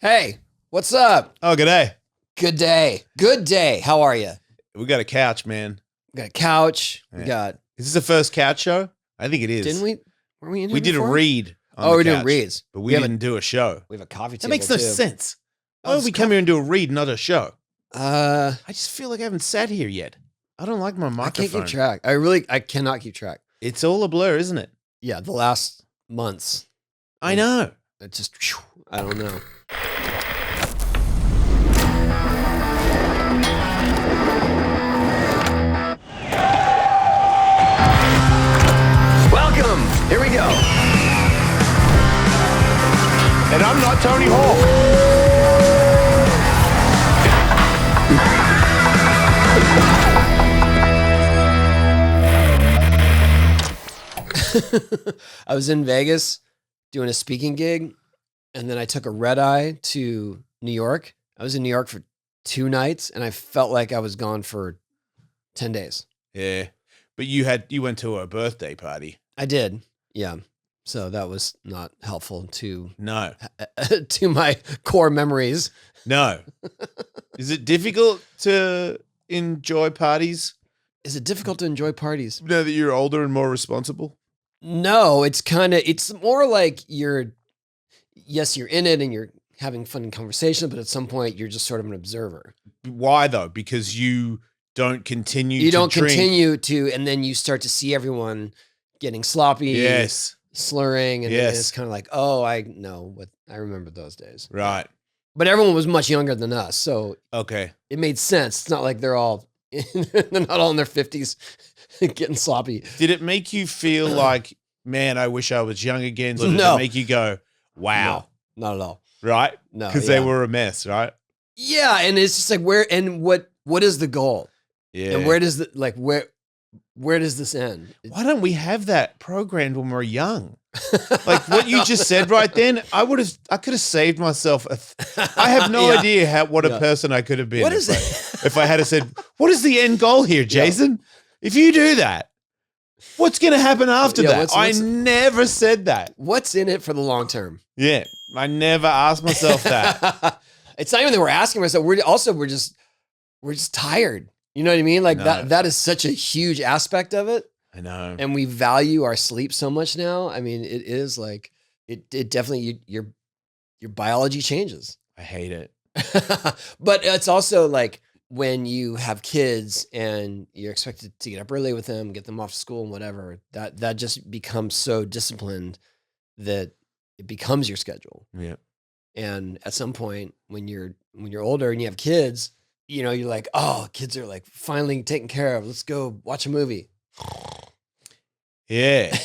Hey, what's up? Oh, good day. Good day. Good day. How are you? We got a couch, man. We got a couch. We Yeah. got. Is this the first couch show? I think it is. Didn't we? Were we in here We did a before? read on Oh, the we're doing couch, reads. but we didn't do a show. We have a coffee That table. makes no too. sense. Oh, Why this don't we come here and do a read, not a show? I I just feel like I haven't sat here yet. I don't like my microphone. can't keep track. I cannot keep track. It's all a blur, isn't it? Yeah, the last months. I know. It just. I don't know. Welcome. Here we go. And I'm not Tony Hawk. I was in Vegas doing a speaking gig, and then I took a red eye to New York. I was in New York for 2 nights, and I felt like I was gone for 10 days. Yeah. But you went to a birthday party. I did. Yeah. So that was not helpful to No. to my core memories. No. Is it difficult to enjoy parties Is it difficult to enjoy parties? now that you're older and more responsible? No, it's more like you're in it and you're having fun in conversation, but at some point you're just sort of an observer. Why though? Because you don't continue You to don't drink. continue to, and then you start to see everyone getting sloppy, Yes. slurring, and Yes. it's kind of like, oh, I know what I remember those days. Right. But everyone was much younger than us, so Okay. it made sense. It's not like they're not all in their 50s getting sloppy. Did it make you feel like, man, I wish I was young again? Or did No. it make you go, wow, No, not at all. right? No, Because yeah. they were a mess, right? Yeah, and it's just like what is the goal? Yeah. And where does this end? Why don't we have that programmed when we're young? Like what you just said right then, I could have saved myself. I have no Yeah. idea what a Yeah. person I could have been. What is if I had said, what is the end goal here, Jason? If you do that, what's going to happen after Yeah, that? I never said that. What's in it for the long term? Yeah. I never asked myself that. It's not even that we're asking ourselves. We're just tired. You know what I mean? Like No. that is such a huge aspect of it. I know. And we value our sleep so much now. I mean, it is like it definitely your biology changes. I hate it. But it's also like when you have kids and you're expected to get up early with them, get them off to school and whatever, that just becomes so disciplined that it becomes your schedule. Yeah. And at some point when you're older and you have kids, you know, you're like, oh, kids are like finally taken care of. Let's go watch a movie. Yeah.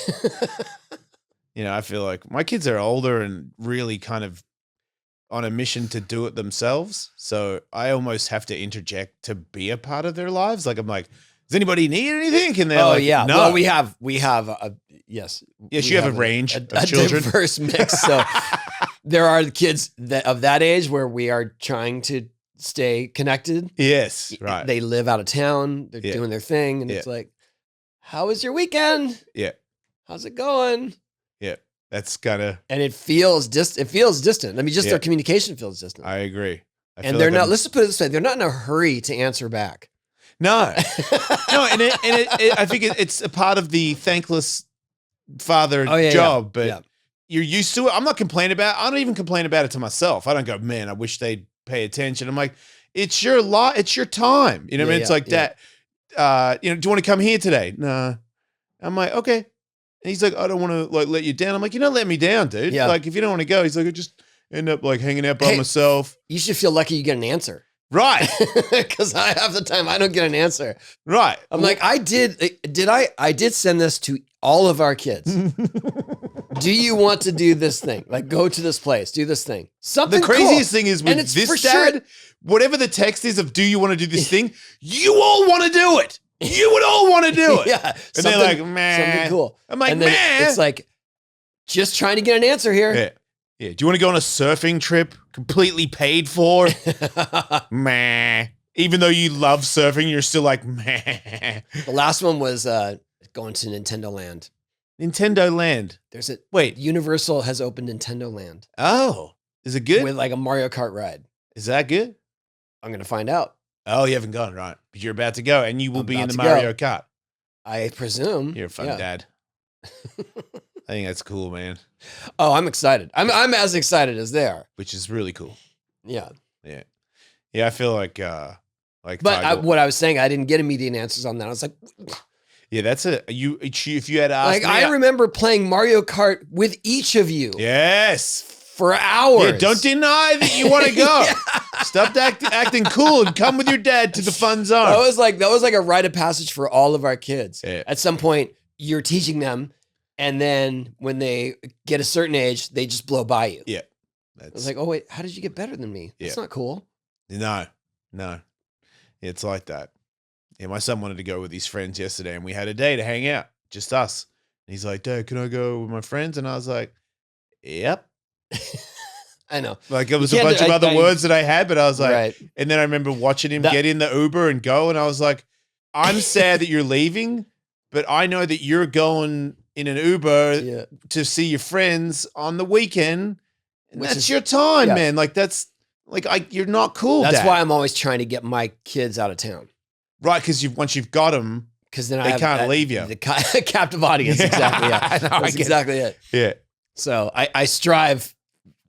I feel like my kids are older and really kind of on a mission to do it themselves. So I almost have to interject to be a part of their lives. Like I'm like, does anybody need anything? And they're Oh like, yeah. no. Well, we have yes. Yes, we you have a range of children. Diverse mix. So there are the kids of that age where we are trying to stay connected. Yes, right. They live out of town. They're Yeah. doing their thing, and it's like, how was your weekend? Yeah. How's it going? Yeah. That's kind of, And it feels distant. I mean, just Yeah. their communication feels distant. I agree. I And feel they're like not. I'm- Let's just put it this way: they're not in a hurry to answer back. No. No, and I think it's a part of the thankless father Oh, yeah, job, but yeah. you're used to it. I'm not complaining about it. I don't even complain about it to myself. I don't go, man, I wish they'd pay attention. I'm like, it's your lot, it's your time. You know what I mean? Yeah, It's like yeah. that. Do you want to come here today? Nah. I'm like, okay. And he's like, I don't want to like let you down. I'm like, you're not letting me down, dude. Yeah. Like if you don't want to go, he's like, I just end up like hanging out by Hey. myself. You should feel lucky you get an answer. Right. Because half the time I don't get an answer. Right. I'm like, I did send this to all of our kids. Do you want to do this thing? Like go to this place, do this thing. Something The craziest cool. thing is And with it's for this sure- dad, whatever the text is of do you want to do this thing, you all want to do it. You would all want to do it. Yeah. And they're like, man. Something cool. I'm like, and then man. it's like, just trying to get an answer here. Yeah. Yeah. Do you want to go on a surfing trip completely paid for? Meh. Even though you love surfing, you're still like, meh. The last one was going to Nintendo Land. Nintendo Land. There's a Wait. Universal has opened Nintendo Land. Oh. Is it good? with like a Mario Kart ride. Is that good? I'm going to find out. Oh, you haven't gone, right? But you're about to go, and you will I'm be in about the to Mario go. Kart. I presume. You're a fun dad. I think that's cool, man. Oh, I'm excited. I'm as excited as they are. Which is really cool. Yeah. Yeah. Yeah, I feel like But Tiger- what I was saying, I didn't get immediate answers on that. I was like, yeah, that's if you had asked me, I remember playing Mario Kart with each of you yes, for hours. yeah, don't deny that you want to go. Stop acting cool and come with your dad to the fun zone. That was like a rite of passage for all of our kids. Yeah. At some point, you're teaching them, and then when they get a certain age, they just blow by you. Yeah. I was like, oh wait, how did you get better than me? That's not cool. No. It's like that. Yeah, my son wanted to go with his friends yesterday, and we had a day to hang out, just us. And he's like, Dad, can I go with my friends? And I was like, yep. I know. Like, it was a bunch of other words that I had, but I was like, right. And then I remember watching him get in the Uber and go, and I was like, I'm sad that you're leaving, but I know that you're going in an Uber to see your friends on the weekend. And that's your time, man. Like, that's like, you're not cool. That's Dad. why I'm always trying to get my kids out of town. Right, because once you've got them, because then they can't leave you. The captive audience, exactly. Yeah, that's exactly it. Yeah. So I strive.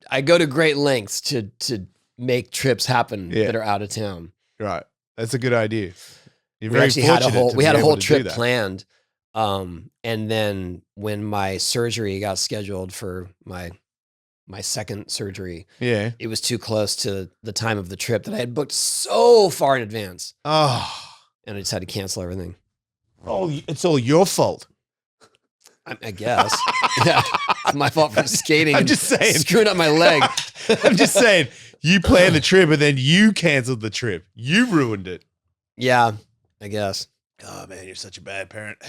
I go to great lengths to make trips happen that are out of town. Right, that's a good idea. You're we very actually had a whole trip trip planned, and then when my surgery got scheduled for my second surgery, it was too close to the time of the trip that I had booked so far in advance. Oh. And I just had to cancel everything. Oh, it's all your fault. I guess. Yeah. It's my fault for skating. I'm just saying. Screwing up my leg. I'm just saying. You planned the trip and then you canceled the trip. You ruined it. Yeah, I guess. Oh, man, you're such a bad parent.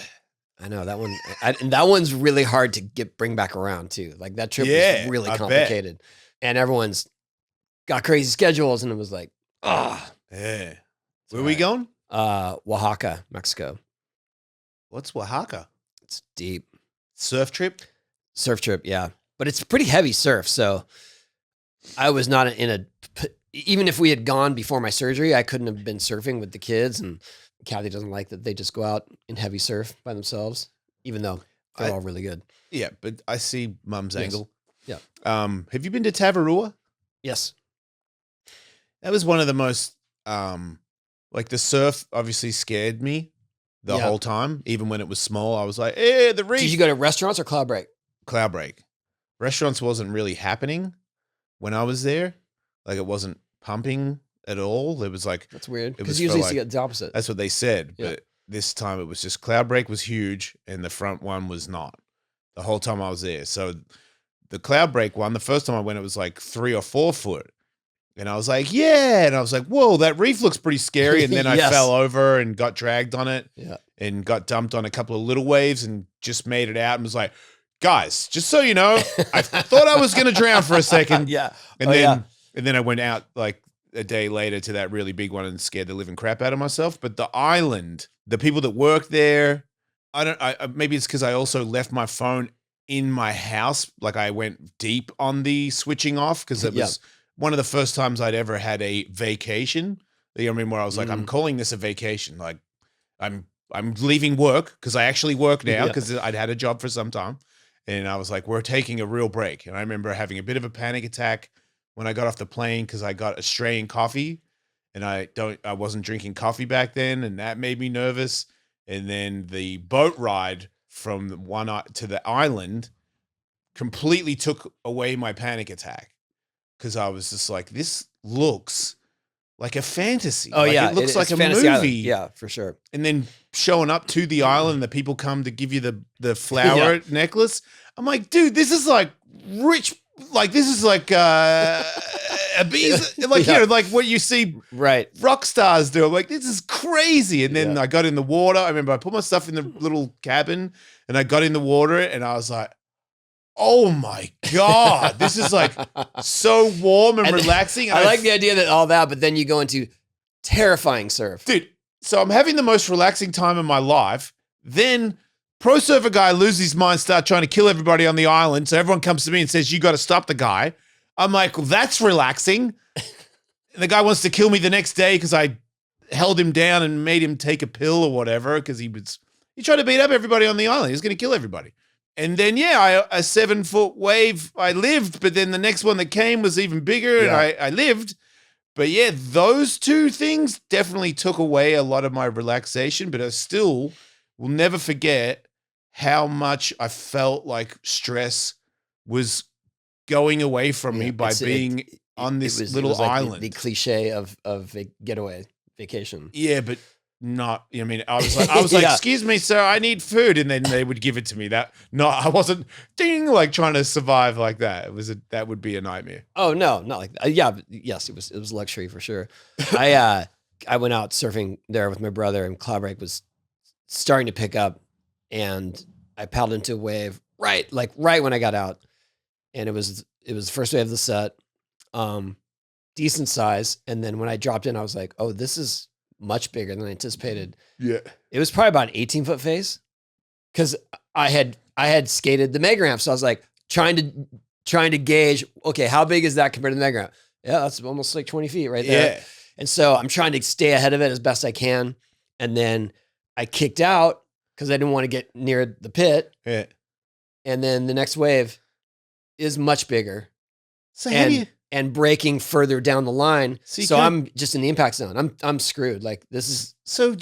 I know that one. And that one's really hard to bring back around, too. Like, that trip was really complicated. And everyone's got crazy schedules. And it was like, Yeah. Where are we going? Oaxaca, Mexico. What's Oaxaca? It's deep. Surf trip? Surf trip, yeah. But it's pretty heavy surf, so I was not even if we had gone before my surgery, I couldn't have been surfing with the kids, and Kathy doesn't like that they just go out in heavy surf by themselves, even though they're all really good. Yeah, but I see Mum's angle. Yeah. Have you been to Tavarua? Yes. That was one of the most like the surf obviously scared me the whole time. Even when it was small, I was like, the reef. Did you go to restaurants or Cloud Break? Cloud Break. Restaurants wasn't really happening when I was there. Like, it wasn't pumping at all. It was like, that's weird. Because usually you get the opposite. That's what they said. Yeah. But this time it was just Cloud Break was huge and the front one was not the whole time I was there. So the Cloud Break one, the first time I went, it was like 3 or 4 foot. And I was like, yeah. And I was like, whoa, that reef looks pretty scary. And then I fell over and got dragged on it and got dumped on a couple of little waves and just made it out and was like, guys, just so you know, I thought I was going to drown for a second. Yeah. And then I went out like a day later to that really big one and scared the living crap out of myself. But the island, the people that work there, maybe it's because I also left my phone in my house. Like, I went deep on the switching off because it was one of the first times I'd ever had a vacation. You know what I mean? Where I was like, I'm calling this a vacation. Like, I'm leaving work because I actually work now because I'd had a job for some time. And I was like, we're taking a real break. And I remember having a bit of a panic attack when I got off the plane because I got Australian coffee and I wasn't drinking coffee back then. And that made me nervous. And then the boat ride from one to the island completely took away my panic attack. Because I was just like, this looks like a fantasy. Oh, like, yeah. It looks like a fantasy movie. Island. Yeah, for sure. And then showing up to the island, the people come to give you the flower necklace. I'm like, dude, this is like rich. Like, this is like a bees. Like, you know, like what you see rock stars do. I'm like, this is crazy. And then I got in the water. I remember I put my stuff in the little cabin and I got in the water and I was like, oh my God, this is like so warm and relaxing. And I like the idea that all that, but then you go into terrifying surf. Dude, so I'm having the most relaxing time in my life. Then pro surfer guy loses his mind, start trying to kill everybody on the island. So everyone comes to me and says, you got to stop the guy. I'm like, well, that's relaxing. And the guy wants to kill me the next day because I held him down and made him take a pill or whatever because he tried to beat up everybody on the island. He was going to kill everybody. And then, a 7-foot wave, I lived, but then the next one that came was even bigger and I lived. But yeah, those two things definitely took away a lot of my relaxation, but I still will never forget how much I felt like stress was going away from me by being on this little island. The cliche of a getaway vacation. Yeah, but not. I mean, I was like, "Excuse me, sir, I need food," and then they would give it to me. I wasn't like trying to survive like that. That would be a nightmare. Oh no, not like that. Yes, it was luxury for sure. I went out surfing there with my brother, and cloud break was starting to pick up, and I paddled into a wave right when I got out, and it was the first wave of the set, decent size, and then when I dropped in, I was like, oh, this is much bigger than I anticipated. Yeah, it was probably about an 18-foot face because I had skated the MoneyGram, so I was like trying to gauge, okay, how big is that compared to the MoneyGram? Yeah, that's almost like 20 feet right there. Yeah. And so I'm trying to stay ahead of it as best I can, and then I kicked out because I didn't want to get near the pit. Yeah, and then the next wave is much bigger. So and breaking further down the line. So I'm just in the impact zone. I'm screwed. Like this is. So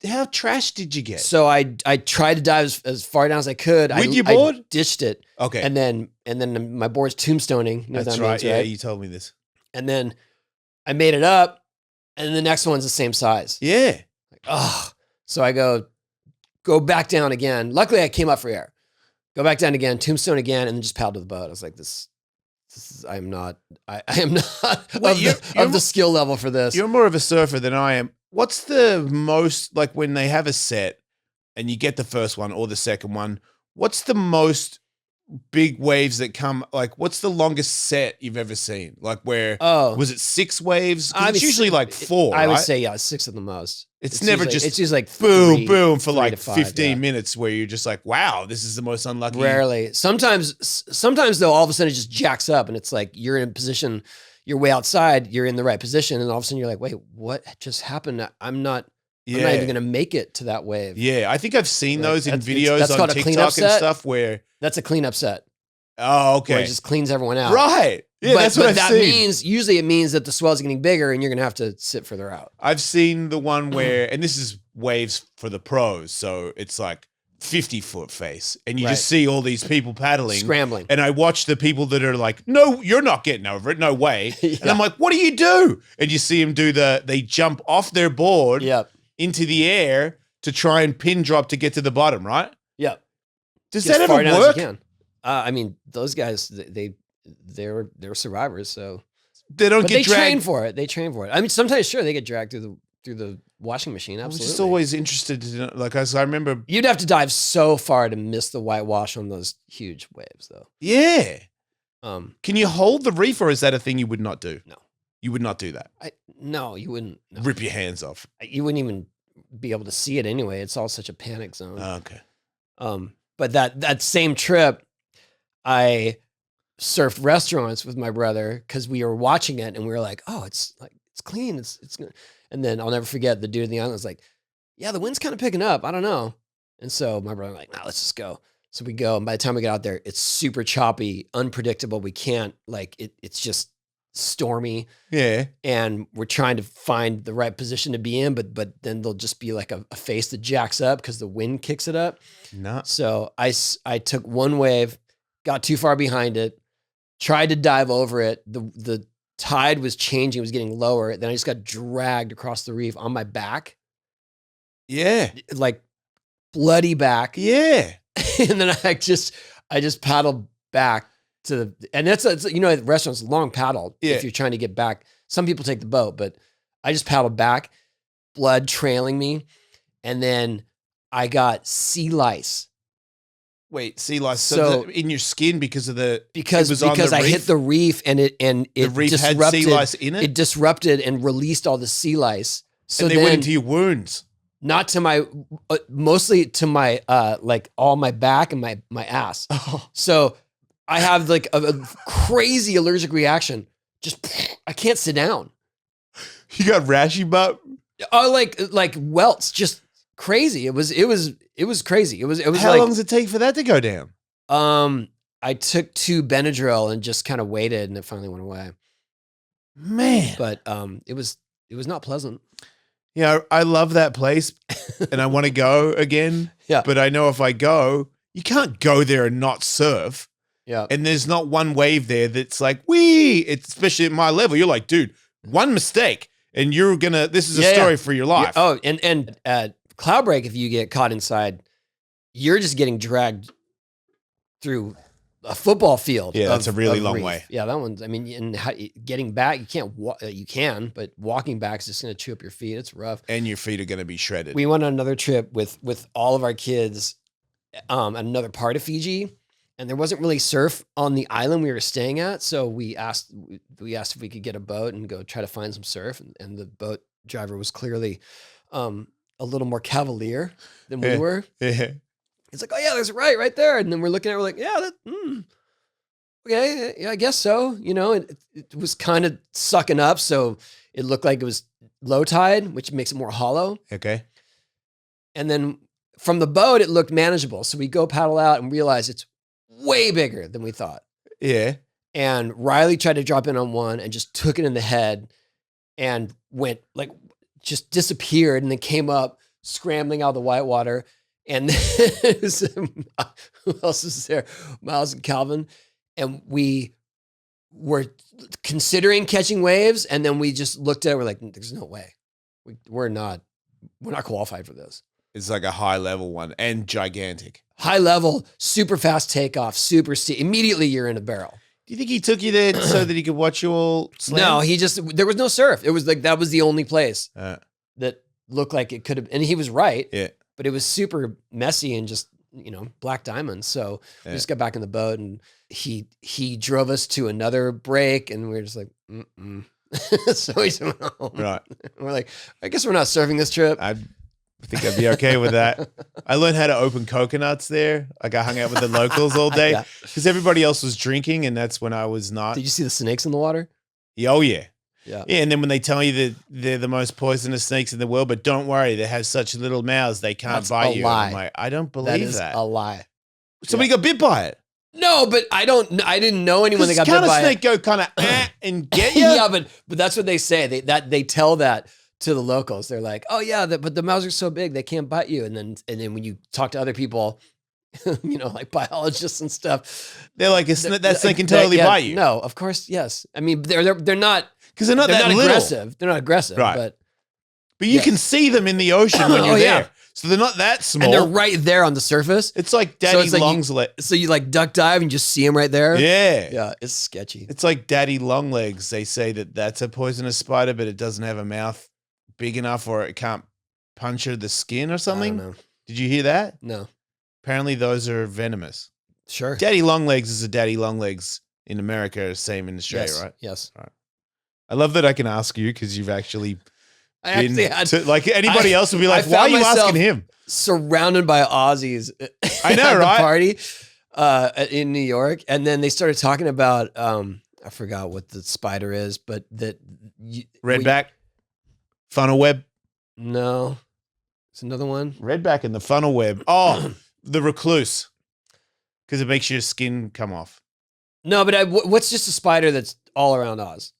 how trash did you get? So I tried to dive as far down as I could. With your board? I ditched it. Okay. And then my board's tombstoning. You know That's what that right. means, Yeah, right? you told me this. And then I made it up, and the next one's the same size. Yeah. So I go back down again. Luckily, I came up for air. Go back down again, tombstone again, and then just paddle to the boat. I was like, I am not of the skill level for this. You're more of a surfer than I am. What's the most, like when they have a set and you get the first one or the second one, what's the most big waves that come, like what's the longest set you've ever seen? Like was it 6 waves? It's usually like 4, I would right? say 6 at the most. It's never usually, it's usually like boom, boom for like 5, 15 minutes where you're just like, wow, this is the most unlucky. Rarely. Sometimes though, all of a sudden it just jacks up and it's like you're in a position, you're way outside, you're in the right position, and all of a sudden you're like, wait, what just happened? I'm not even going to make it to that wave. Yeah, I think I've seen those in videos on TikTok and stuff where... That's a cleanup set. Oh, okay. Where it just cleans everyone out. Right. Yeah, that's what I've seen. Usually it means that the swell's getting bigger and you're going to have to sit further out. I've seen the one where, and this is waves for the pros, so it's like 50-foot face, and you just see all these people paddling. Scrambling. And I watch the people that are like, no, you're not getting over it, no way. And I'm like, what do you do? And you see them they jump off their board into the air to try and pin drop to get to the bottom, right? Yep. Does that ever work? I mean, those guys, they're survivors, so they don't get dragged. They train for it. I mean, sometimes they get dragged through the washing machine. Absolutely. I'm just always interested to know, like, I remember you'd have to dive so far to miss the whitewash on those huge waves, though. Yeah. Can you hold the reef, or is that a thing you would not do? No, you would not do that. No, you wouldn't. No. Rip your hands off. You wouldn't even be able to see it anyway. It's all such a panic zone. Okay. But that same trip, I surfed restaurants with my brother because we were watching it and we were like, oh, it's clean. It's good. And then I'll never forget the dude in the island was like, yeah, the wind's kind of picking up. I don't know. And so my brother was like, nah, let's just go. So we go. And by the time we get out there, it's super choppy, unpredictable. We can't it's just stormy. Yeah. And we're trying to find the right position to be in, but then there'll just be like a face that jacks up because the wind kicks it up. No. So I took one wave, got too far behind it, tried to dive over it. The tide was changing, it was getting lower. Then I just got dragged across the reef on my back. Yeah. Like bloody back. Yeah. And then I just paddled back and that's restaurants, long paddle if you're trying to get back. Some people take the boat, but I just paddled back, blood trailing me. And then I got sea lice. Wait, sea lice. So in your skin because I hit the reef and the reef had sea lice in it. It disrupted and released all the sea lice. So and they went into your wounds. Not to my, mostly to my like all my back and my ass. Oh. So I have like a crazy allergic reaction. Just I can't sit down. You got rashy butt? Oh, like welts, just crazy. It was crazy. It was How like long does it take for that to go down? I took 2 Benadryl and just kind of waited, and it finally went away. Man. But it was not pleasant. Yeah, I love that place and I want to go again. Yeah. But I know if I go, you can't go there and not surf. Yeah. And there's not one wave there that's like, wee. It's especially at my level. You're like, dude, one mistake and you're gonna, this is a story for your life. Yeah. Oh, and at Cloudbreak, if you get caught inside, you're just getting dragged through a football field. Yeah, that's a really long reef. way. Yeah, that one's, I mean, and getting back, you can't walk, you can, but walking back is just going to chew up your feet. It's rough. And your feet are going to be shredded. We went on another trip with all of our kids, at another part of Fiji, and there wasn't really surf on the island we were staying at. So we asked if we could get a boat and go try to find some surf. And the boat driver was clearly, a little more cavalier than we were. Yeah. It's like, oh yeah, there's right there. And then we're looking at it, we're like, yeah, okay, yeah, I guess so. You know, it was kind of sucking up. So it looked like it was low tide, which makes it more hollow. Okay. And then from the boat, it looked manageable. So we go paddle out and realize it's way bigger than we thought. Yeah. And Riley tried to drop in on one and just took it in the head and went like, just disappeared and then came up scrambling out of the whitewater. And it was, who else was there? Miles and Calvin. And we were considering catching waves. And then we just looked at it. We're like, there's no way. We're not qualified for this. It's like a high level one and gigantic. High level, super fast takeoff, super steep. Immediately you're in a barrel. Do you think he took you there so that he could watch you all slam? No, there was no surf. It was like, that was the only place that looked like it could have, and he was right. Yeah. But it was super messy and just, black diamonds. So we just got back in the boat and he drove us to another break and we were just like, so we just went home. Right. We're like, I guess we're not surfing this trip. I think I'd be okay with that. I learned how to open coconuts there. Like I hung out with the locals all day because everybody else was drinking and that's when I was not. Did you see the snakes in the water? Oh, yeah. Yeah. Yeah, and then when they tell you that they're the most poisonous snakes in the world, but don't worry, they have such little mouths they can't bite you. Lie. I'm like, I don't believe that. Is that. a lie. Somebody got bit by it. No, but I didn't know anyone that got bit by it. Can't a snake go kind of and get you? Yeah, but that's what they say. They tell that to the locals. They're like, oh yeah, but the mouths are so big they can't bite you. And then when you talk to other people, like biologists and stuff, they're like, that snake can totally bite you. No, of course, yes. I mean, they're not because they're not aggressive. They're not aggressive, right? But you can see them in the ocean when you're there. So they're not that small. And they're right there on the surface. It's like Daddy Longlegs. So you like duck dive and just see them right there. Yeah. Yeah, it's sketchy. It's like Daddy Longlegs. They say that's a poisonous spider, but it doesn't have a mouth big enough or it can't puncture the skin or something. I don't know. Did you hear that? No. Apparently those are venomous. Sure. Daddy Longlegs is a Daddy Longlegs in America, same in Australia, right? Yes. Right. I love that I can ask you because you've actually like anybody else would be like, why are you asking him? Surrounded by Aussies. I know, at right? The party in New York. And then they started talking about, I forgot what the spider is, but Redback, funnel web. No, it's another one. Redback and the funnel web. Oh, the recluse. Because it makes your skin come off. No, but what's just a spider that's all around Oz?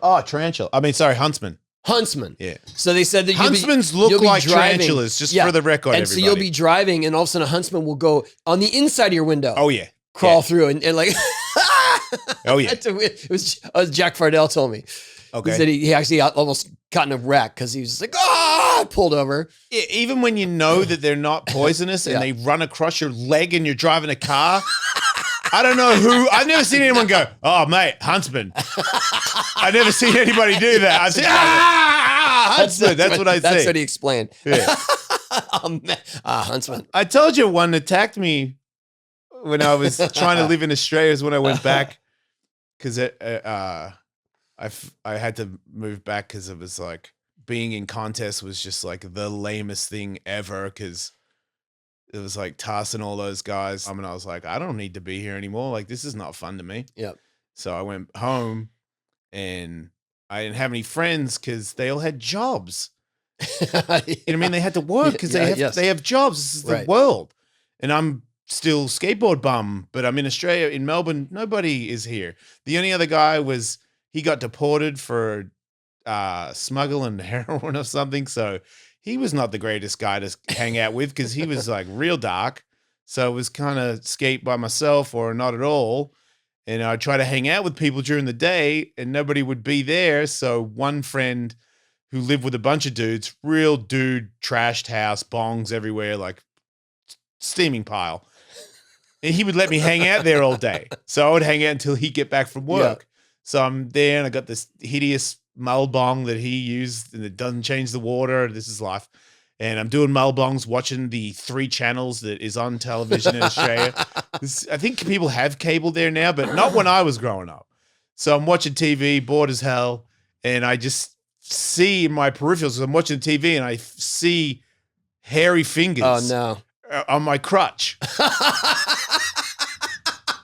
Oh, tarantula. I mean, sorry, huntsman. Huntsman. Yeah. So they said that huntsmans look like tarantulas, just for the record, and everybody. so you'll be driving, and all of a sudden a huntsman will go on the inside of your window. Oh, yeah. Crawl through and like... Oh, yeah. It was Jack Fardell told me. Okay. He said he actually almost got in a wreck because he was just like, pulled over. Yeah, even when you know that they're not poisonous and they run across your leg and you're driving a car... I don't know who. I've never seen anyone go, oh, mate, huntsman. I've never seen anybody do that. I've seen, huntsman. That's what I say. That's what he explained. Yeah. Huntsman. I told you one attacked me when I was trying to live in Australia is when I went back because I had to move back because it was like being in contests was just like the lamest thing ever because it was like Tuss and all those guys. I mean, I was like, I don't need to be here anymore. Like, this is not fun to me. Yep. So I went home and I didn't have any friends because they all had jobs. You know what I mean? They had to work because they have jobs. This is the world. And I'm still skateboard bum, but I'm in Australia, in Melbourne. Nobody is here. The only other guy he got deported for smuggling heroin or something. So he was not the greatest guy to hang out with because he was like real dark. So it was kind of skate by myself or not at all. And I'd try to hang out with people during the day and nobody would be there. So one friend who lived with a bunch of dudes, real dude, trashed house, bongs everywhere, like steaming pile. And he would let me hang out there all day. So I would hang out until he'd get back from work. Yeah. So I'm there and I got this hideous mull bong that he used and it doesn't change the water. This is life. And I'm doing mull bongs, watching the 3 channels that is on television in Australia. I think people have cable there now, but not when I was growing up. So I'm watching TV, bored as hell. And I just see in my peripherals, I'm watching TV and I see hairy fingers on my crutch.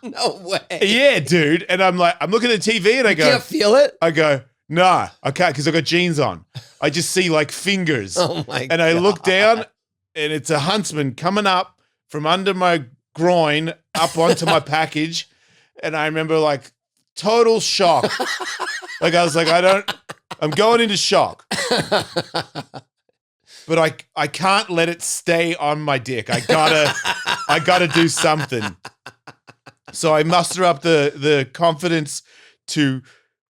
No way. Yeah, dude. And I'm looking at the TV and I go, you can't feel it? I go, nah, I can't because I got jeans on. I just see like fingers. Oh my God. And I look down and it's a huntsman coming up from under my groin up onto my package. And I remember like total shock. Like I was like, I'm going into shock. But I can't let it stay on my dick. I gotta do something. So I muster up the confidence to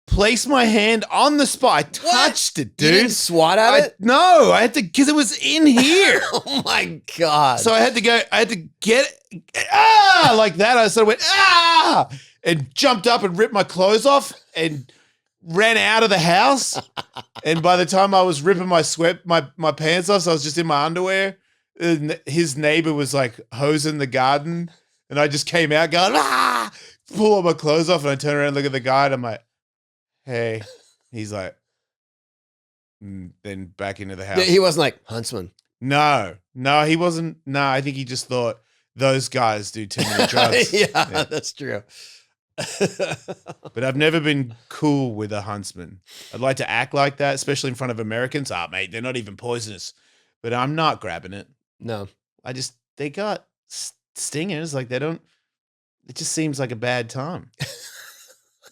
place my hand on the spot. I touched it, dude. You didn't swat at it? No, I had to, because it was in here. Oh my God. So I had to get it, like that. I sort of went, and jumped up and ripped my clothes off and ran out of the house. And by the time I was ripping my pants off, so I was just in my underwear, and his neighbor was like hosing the garden. And I just came out going, pull all my clothes off. And I turn around and look at the guy and I'm like, hey. He's like, then back into the house. He wasn't like, huntsman. No, he wasn't. No, I think he just thought those guys do too many drugs. yeah, that's true. But I've never been cool with a huntsman. I'd like to act like that, especially in front of Americans. Mate, they're not even poisonous. But I'm not grabbing it. No. They got stingers. Like it just seems like a bad time.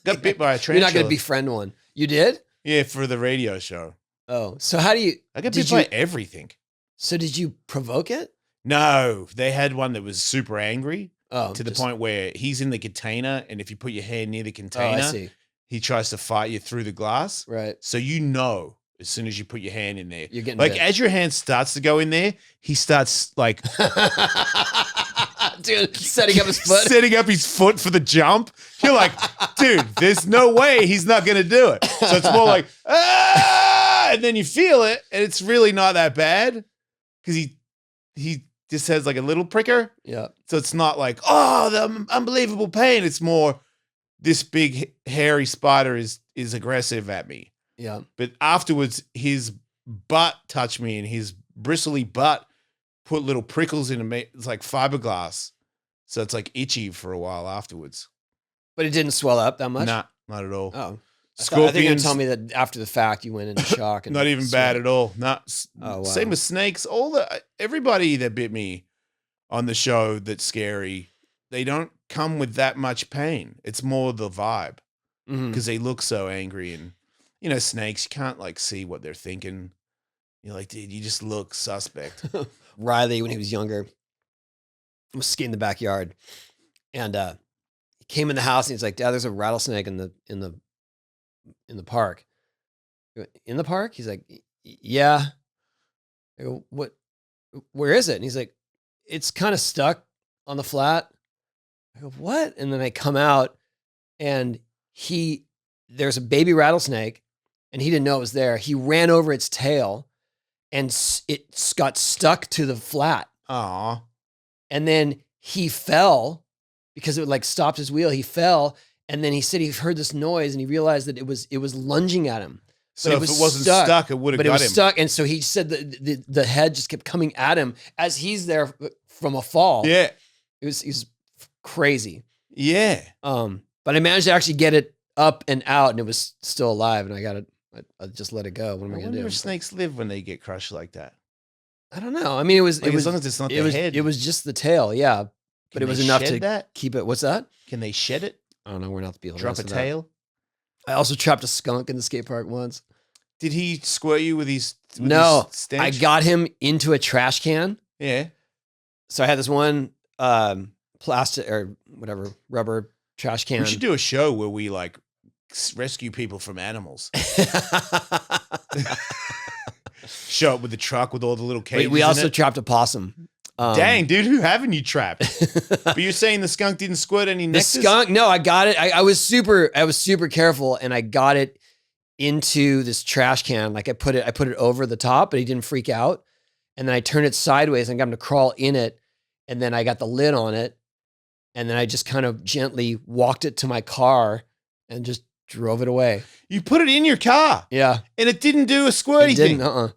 Got bit by a tarantula. You're not going to befriend one. You did? Yeah, for the radio show. Oh, so how do you? I got bit by everything. So did you provoke it? No, they had one that was super angry. Oh, to the point where he's in the container, and if you put your hand near the container, I see. He tries to fight you through the glass. Right. So as soon as you put your hand in there, you're getting like bit. As your hand starts to go in there, he starts like dude, setting up his foot for the jump. You're like, dude, there's no way he's not gonna do it. So it's more like and then you feel it, and it's really not that bad because he just has like a little pricker. Yeah. So it's not like, the unbelievable pain. It's more this big hairy spider is aggressive at me. Yeah. But afterwards, his butt touched me, and his bristly butt put little prickles in me. It's like fiberglass. So it's like itchy for a while afterwards. But it didn't swell up that much? Nah, not at all. Oh. Scorpions. I think you're going to tell me that after the fact you went into shock. And not even bad at all. Wow. Same with snakes. Everybody that bit me on the show that's scary, they don't come with that much pain. It's more the vibe because they look so angry. And, snakes, you can't like see what they're thinking. You're like, dude, you just look suspect. Riley, when he was younger, was skating in the backyard. And he came in the house and he's like, Dad, there's a rattlesnake in the park. In the park? He's like, yeah. I go, what? Where is it? And he's like, it's kind of stuck on the flat. I go, what? And then I come out and there's a baby rattlesnake and he didn't know it was there. He ran over its tail and it got stuck to the flat. Aw. And then he fell because it like stopped his wheel. He fell. And then he said he heard this noise and he realized that it was lunging at him. So if it wasn't stuck, it would have got him. But it was stuck, and so he said the head just kept coming at him as he's there from a fall. Yeah. It was crazy. Yeah. But I managed to actually get it up and out, and it was still alive, and I just let it go. What am I going to do? Where snakes live when they get crushed like that? I don't know. I mean, it was as long as it's not the head. It was just the tail, yeah. But it was enough to keep it. What's that? Can they shed it? I don't know. We're not the people. Drop a tail. I also trapped a skunk in the skate park once. Did he squirt you with his? No, his I got him into a trash can. Yeah. So I had this one plastic or whatever rubber trash can. We should do a show where we like rescue people from animals. Show up with the truck with all the little cages. We also trapped a possum. Dang, dude, who haven't you trapped? But you're saying the skunk didn't squirt any nectar? The skunk? No, I got it. I was super careful, and I got it into this trash can. Like I put it over the top, but he didn't freak out. And then I turned it sideways and got him to crawl in it. And then I got the lid on it. And then I just kind of gently walked it to my car and just drove it away. You put it in your car? Yeah. And it didn't do a squirty thing? Didn't,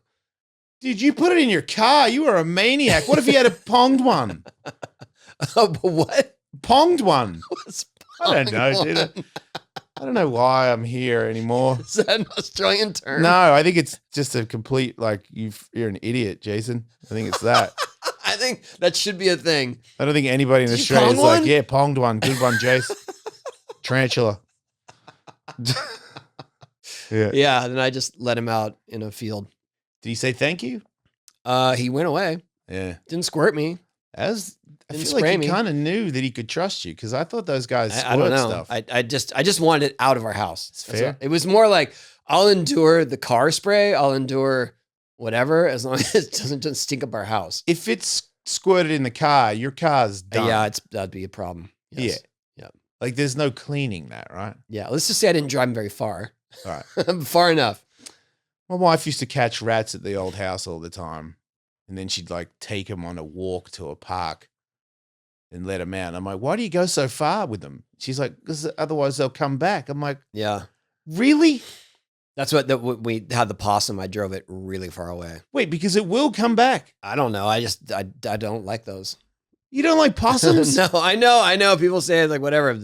Dude, you put it in your car. You are a maniac. What if you had a ponged one? What? Ponged one. What's I don't know, dude. I don't know why I'm here anymore. Is that an Australian term? No, I think it's just a complete, like, you're an idiot, Jason. I think it's that. I think that should be a thing. I don't think anybody in Australia is like, yeah, ponged one. Good one, Jace. Tarantula. Yeah. Yeah, then I just let him out in a field. Did he say thank you? He went away. Yeah. Didn't squirt me. I feel like he kind of knew that he could trust you because I thought those guys squirt I don't know. stuff. I just wanted it out of our house. It's fair. It was more like I'll endure the car spray. I'll endure whatever as long as it doesn't just stink up our house. If it's squirted in the car, your car's done. Yeah, that'd be a problem. Yes. Yeah. Like there's no cleaning that, right? Yeah. Let's just say I didn't drive him very far. All right. Far enough. My wife used to catch rats at the old house all the time. And then she'd like take them on a walk to a park and let them out. I'm like, why do you go so far with them? She's like, because otherwise they'll come back. I'm like, yeah. Really? That's what we had the possum. I drove it really far away. Wait, because it will come back. I don't know. I don't like those. You don't like possums? No, I know. People say it's like whatever.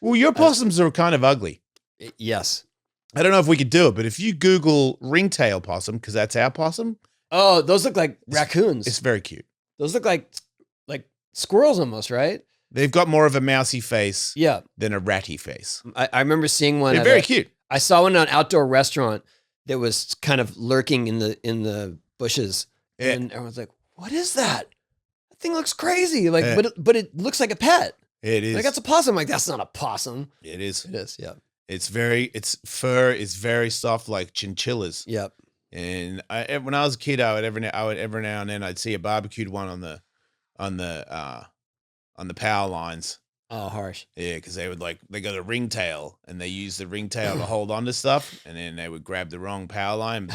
Well, your possums are kind of ugly. Yes. I don't know if we could do it, but if you Google ringtail possum, because that's our possum. Oh, those look like raccoons. It's very cute. Those look like squirrels almost, right? They've got more of a mousy face yeah, than a ratty face. I remember seeing one. They're very cute. I saw one at an outdoor restaurant that was kind of lurking in the bushes. Yeah. And everyone's like, what is that? That thing looks crazy. Like, yeah. but it looks like a pet. It is. Like, that's a possum. Like, that's not a possum. It is. It is, yeah. Its fur is very soft like chinchillas. Yep. And when I was a kid, I would every now and then I'd see a barbecued one on the power lines. Oh, harsh. Yeah, because they got a ringtail and they use the ringtail to hold on to stuff, and then they would grab the wrong power line,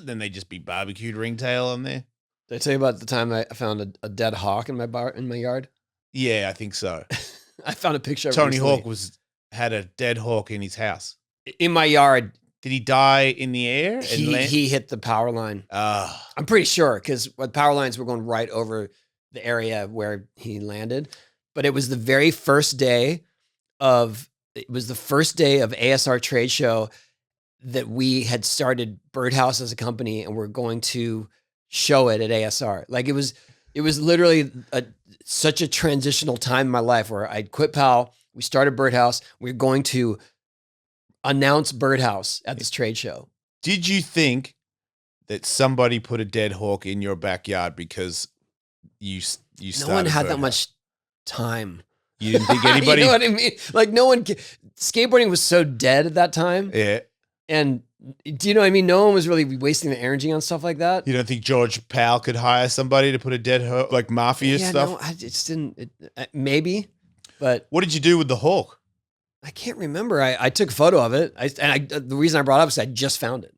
then they'd just be barbecued ringtail on there. Did I tell you about the time I found a dead hawk in my yard? Yeah, I think so. I found a picture of Tony Hawk had a dead hawk in his house. In my yard. Did he die in the air? He hit the power line. I'm pretty sure because the power lines were going right over the area where he landed. But it was the very first day of ASR trade show that we had started Birdhouse as a company, and we're going to show it at ASR. Like it was literally such a transitional time in my life where I'd quit PAL. We started Birdhouse. We were going to announce Birdhouse at this trade show. Did you think that somebody put a dead hawk in your backyard because you started? No one had that much time. You didn't think anybody? You know what I mean? Like no one. Skateboarding was so dead at that time. Yeah. And do you know what I mean? No one was really wasting the energy on stuff like that. You don't think George Powell could hire somebody to put a dead hawk, like mafia stuff? No, I just didn't. Maybe, but what did you do with the hawk? I can't remember. I took a photo of it. The reason I brought it up is I just found it.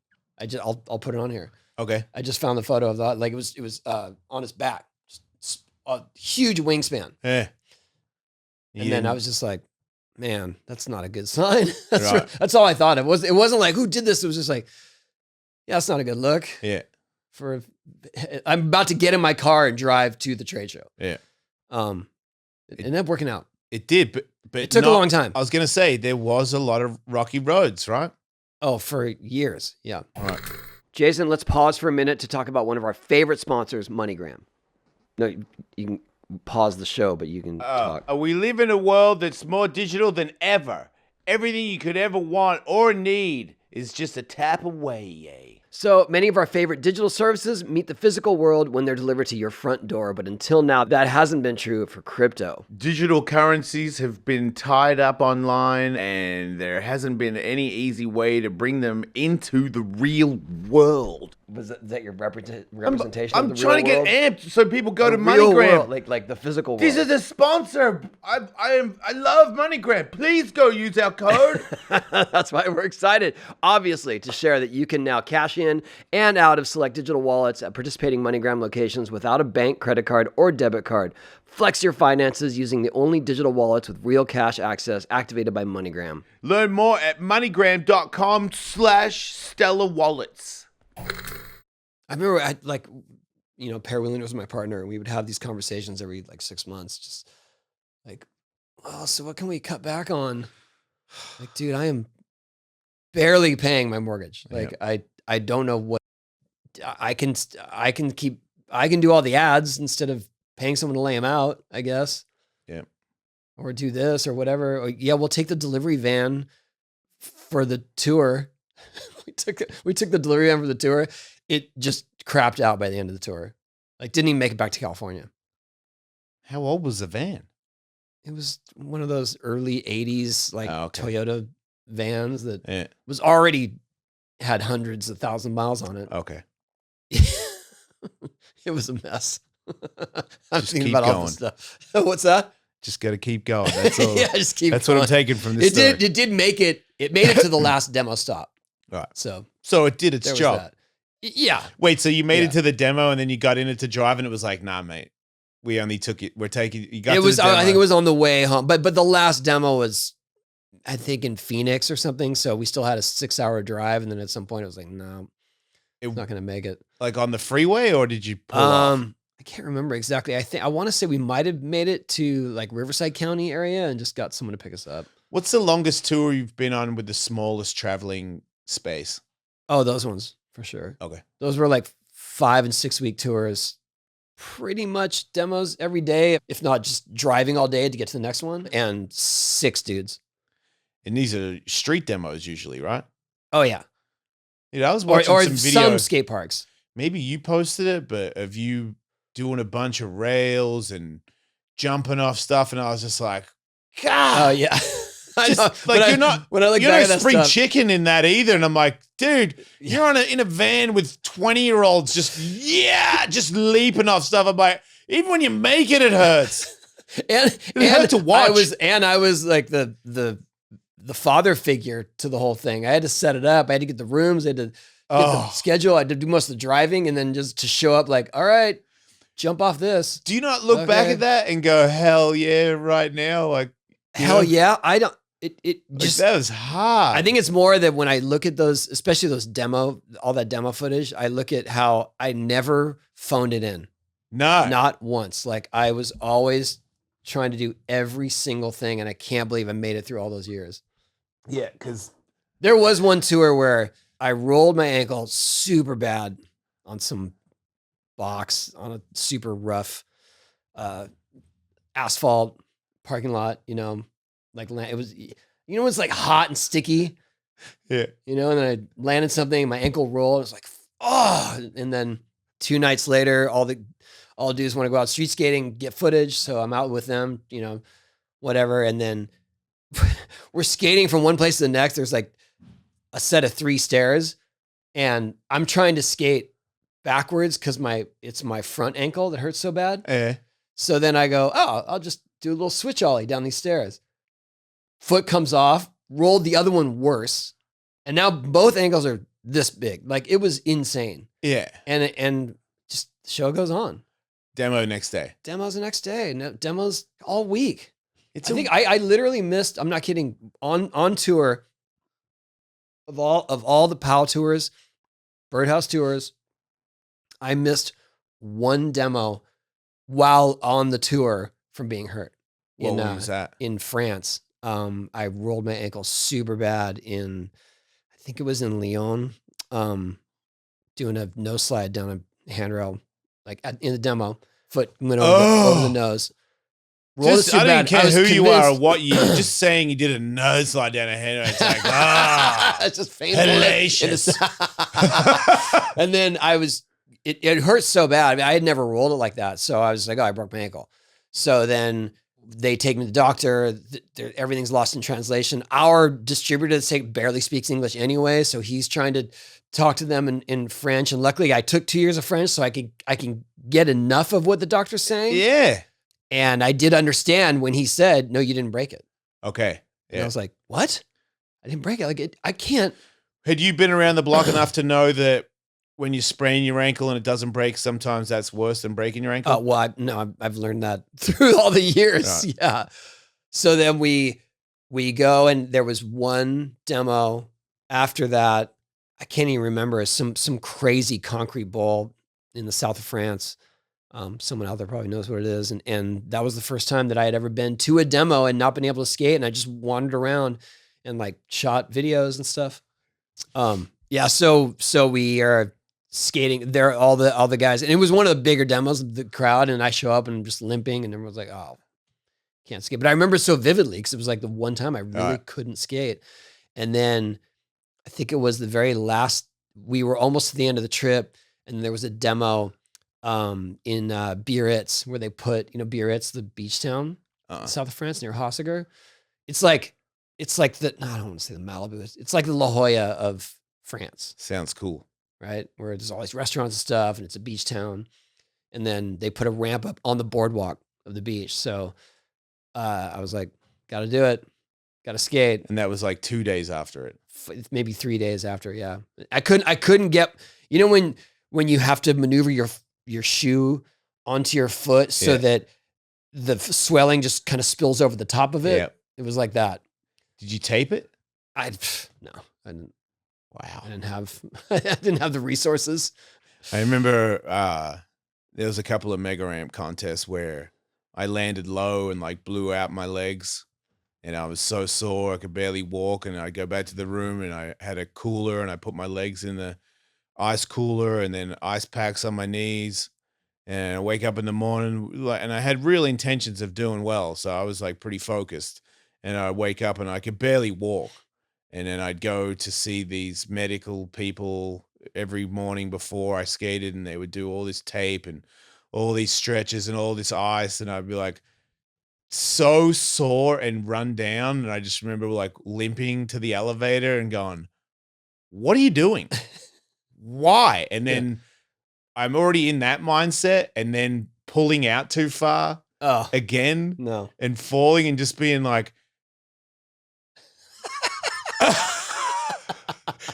I'll put it on here. Okay. I just found the photo of that. Like it was on his back, just a huge wingspan. Yeah. And then I was just like, man, that's not a good sign. That's all I thought. It wasn't like who did this. It was just like, Yeah, it's not a good look. Yeah. I'm about to get in my car and drive to the trade show. Yeah. It ended up working out. It did, but it took a long time. I was going to say there was a lot of rocky roads, right? Oh, for years. Yeah. All right. Jason, let's pause for a minute to talk about one of our favorite sponsors, MoneyGram. No, you can pause the show, but you can talk. We live in a world that's more digital than ever. Everything you could ever want or need is just a tap away. So many of our favorite digital services meet the physical world when they're delivered to your front door, but until now, that hasn't been true for crypto. Digital currencies have been tied up online, and there hasn't been any easy way to bring them into the real world. Was that your representation I'm of the trying real to world? get amped so people go to Real MoneyGram. world, like the physical world. This is a sponsor. I love MoneyGram. Please go use our code. That's why we're excited, obviously, to share that you can now cash in and out of select digital wallets at participating MoneyGram locations without a bank, credit card, or debit card. Flex your finances using the only digital wallets with real cash access activated by MoneyGram. Learn more at moneygram.com/Stellar Wallets. I remember Per Wheeling was my partner, and we would have these conversations every 6 months, just like, oh, so what can we cut back on? Like, dude, I am barely paying my mortgage. Like, I don't know what I can do all the ads instead of paying someone to lay them out, I guess. Yeah. Or do this or whatever. Or, yeah, we'll take the delivery van for the tour. we took the delivery van for the tour. It just crapped out by the end of the tour. Didn't even make it back to California. How old was the van? It was one of those early 80s Toyota vans that was already had hundreds of thousand miles on it. Okay. It was a mess. I'm just thinking about all this stuff. What's that? Just got to keep going. That's all. Yeah, just keep That's going. what I'm taking from this story. It did make it. It made it to the last demo stop. All right. So it did its job. That. Yeah. Wait, so you made it to the demo and then you got in it to drive and it was like, nah, mate. We only took it. We're taking. You got. It was. I think it was on the way home, but the last demo was, I think, in Phoenix or something. So we still had a 6-hour drive, and then at some point it was like, no, it's not going to make it. Like on the freeway, or did you pull off? I can't remember exactly. I want to say we might have made it to Riverside County area and just got someone to pick us up. What's the longest tour you've been on with the smallest traveling space? Oh, those ones for sure. Okay, those were 5 and 6 week tours. Pretty much demos every day, if not just driving all day to get to the next one, and 6 dudes. And these are street demos usually, right? Oh yeah. I was watching some video. Some skate parks. Maybe you posted it, but of you doing a bunch of rails and jumping off stuff, and I was just like, God. Oh yeah. You're not spring chicken in that either. And I'm like, dude, you're in a van with 20-year-olds just leaping off stuff. I'm like, even when you make it, it hurts. and hurt to watch. I was like the father figure to the whole thing. I had to set it up. I had to get the rooms. I had to get the schedule. I had to do most of the driving, and then just to show up all right, jump off this. Do you not look back at that and go, hell yeah, right now? Hell yeah. I don't. It just that was hard. I think it's more that when I look at those, especially all that demo footage, I look at how I never phoned it in. No, not once. I was always trying to do every single thing, and I can't believe I made it through all those years. Yeah, because there was one tour where I rolled my ankle super bad on some box on a super rough asphalt parking lot, it was, it's hot and sticky. Yeah. And then I landed something, my ankle rolled. It was oh, and then 2 nights later, all dudes want to go out street skating, get footage. So I'm out with them, whatever. And then we're skating from one place to the next. There's a set of 3 stairs, and I'm trying to skate backwards because it's my front ankle that hurts so bad. So then I go, I'll just do a little switch ollie down these stairs. Foot comes off, rolled the other one worse. And now both ankles are this big. It was insane. Yeah. And just the show goes on. Demo next day. Demos the next day. No, demos all week. I literally missed, I'm not kidding, on tour of all the POW tours, Birdhouse tours. I missed one demo while on the tour from being hurt. What one was that? In France. I rolled my ankle super bad I think it was in Lyon, doing a no slide down a handrail, like in the demo. Foot went over the nose. Just, I don't care who you are or what you. Just saying you did a nose slide down a handrail. It's like it's just painful. Hellacious. And then it hurt so bad. I mean, I had never rolled it like that, so I was like, oh, I broke my ankle. So then they take me to the doctor. Everything's lost in translation. Our distributor barely speaks English anyway, so he's trying to talk to them in French. And luckily, I took 2 years of French, so I can get enough of what the doctor's saying. Yeah. And I did understand when he said, "No, you didn't break it." Okay. Yeah. And I was like, "What? I didn't break it. Like I can't." Had you been around the block enough to know that when you sprain your ankle and it doesn't break, sometimes that's worse than breaking your ankle? Oh, well, I've learned that through all the years. Right. Yeah. So then we go, and there was one demo after that. I can't even remember, some crazy concrete bowl in the south of France. Someone out there probably knows what it is. And that was the first time that I had ever been to a demo and not been able to skate. And I just wandered around and like shot videos and stuff. Yeah. So we are skating there, all the guys, and it was one of the bigger demos of the crowd. And I show up and I'm just limping, and everyone's like, "Oh, can't skate." But I remember so vividly, because it was like the one time I really couldn't skate. And then I think it was the very last, we were almost to the end of the trip, and there was a demo in Biarritz, where they put, Biarritz, the beach town, south of France, near Hossegor. It's like I don't want to say the Malibu. It's like the La Jolla of France. Sounds cool. Right? Where there's all these restaurants and stuff, and it's a beach town. And then they put a ramp up on the boardwalk of the beach. So I was like, got to do it. Got to skate. And that was like 2 days after it. Maybe 3 days after, yeah. I couldn't get, when you have to maneuver your shoe onto your foot so that the swelling just kind of spills over the top of it. Yeah. It was like that. Did you tape it? No, I didn't. Wow. I didn't have the resources. I remember there was a couple of mega ramp contests where I landed low and like blew out my legs, and I was so sore I could barely walk, and I go back to the room, and I had a cooler, and I put my legs in the ice cooler and then ice packs on my knees, and I wake up in the morning, and I had real intentions of doing well. So I was like pretty focused, and I wake up and I could barely walk. And then I'd go to see these medical people every morning before I skated, and they would do all this tape and all these stretches and all this ice. And I'd be like so sore and run down. And I just remember like limping to the elevator and going, "What are you doing? Why?" And then I'm already in that mindset, and then pulling out too far again. No. And falling and just being like,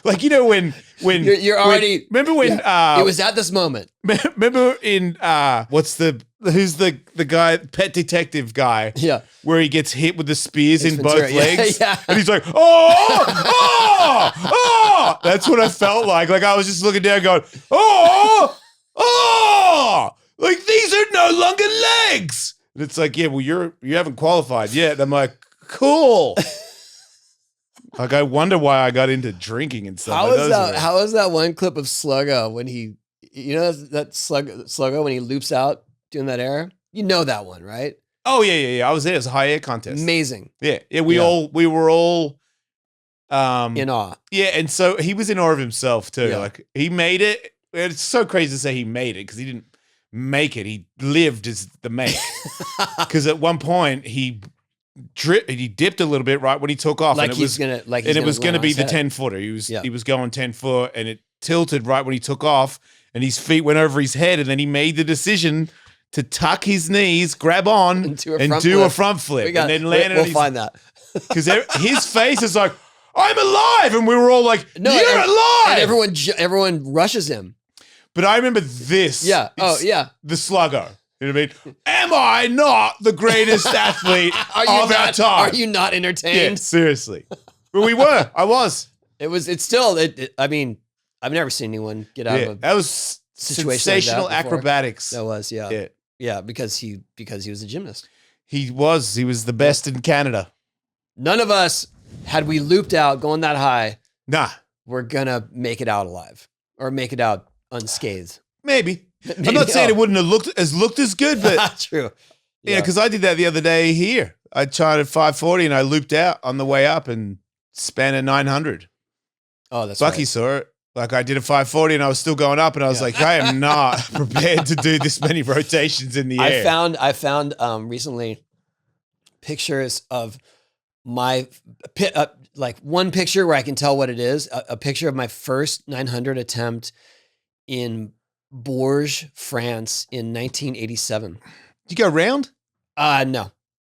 like, when you're already, remember when it was at this moment. Remember in who's the guy, Pet Detective guy, where he gets hit with the spears in both legs, and he's like, oh, that's what I felt like I was just looking down going, oh, like these are no longer legs. And it's like, yeah, well, you haven't qualified yet. And I'm like, cool. Like, I wonder why I got into drinking and stuff. How was that one clip of Sluggo when he, that Sluggo when he loops out doing that air? You know that one, right? Oh yeah. I was there. It was a high air contest. Amazing. Yeah. We were all in awe. Yeah, and so he was in awe of himself too. Yeah. Like, he made it. It's so crazy to say he made it, because he didn't make it. He lived as the make. Because at one point he dipped a little bit right when he took off, it was going to be the 10-footer. He was going 10 foot, and it tilted right when he took off, and his feet went over his head, and then he made the decision to tuck his knees, grab on, and do a front flip, and then land. We'll find that, because his face is like, "I'm alive," and we were all like, "No, you're alive!" And everyone rushes him. But I remember this. Yeah. The Sluggo. You know what I mean? Am I not the greatest athlete of our time? Are you not entertained? Yeah, seriously. But we were. I was. I mean, I've never seen anyone get out of a that was situation like that sensational before. acrobatics. That was, yeah. Yeah. Yeah, because he was a gymnast. He was the best in Canada. None of us, had we looped out going that high, Nah, we're gonna make it out alive or make it out unscathed. maybe. I'm not saying it wouldn't have looked as good, but true. yeah, because I did that the other day here. I tried at 540 and I looped out on the way up and span a 900. Oh, that's Bucky right. saw it. Like I did a 540 and I was still going up and I was like, I am not prepared to do this many rotations in the air. I found recently pictures of my like one picture where I can tell what it is. A picture of my first 900 attempt in Bourges, France in 1987. Did you go round? No.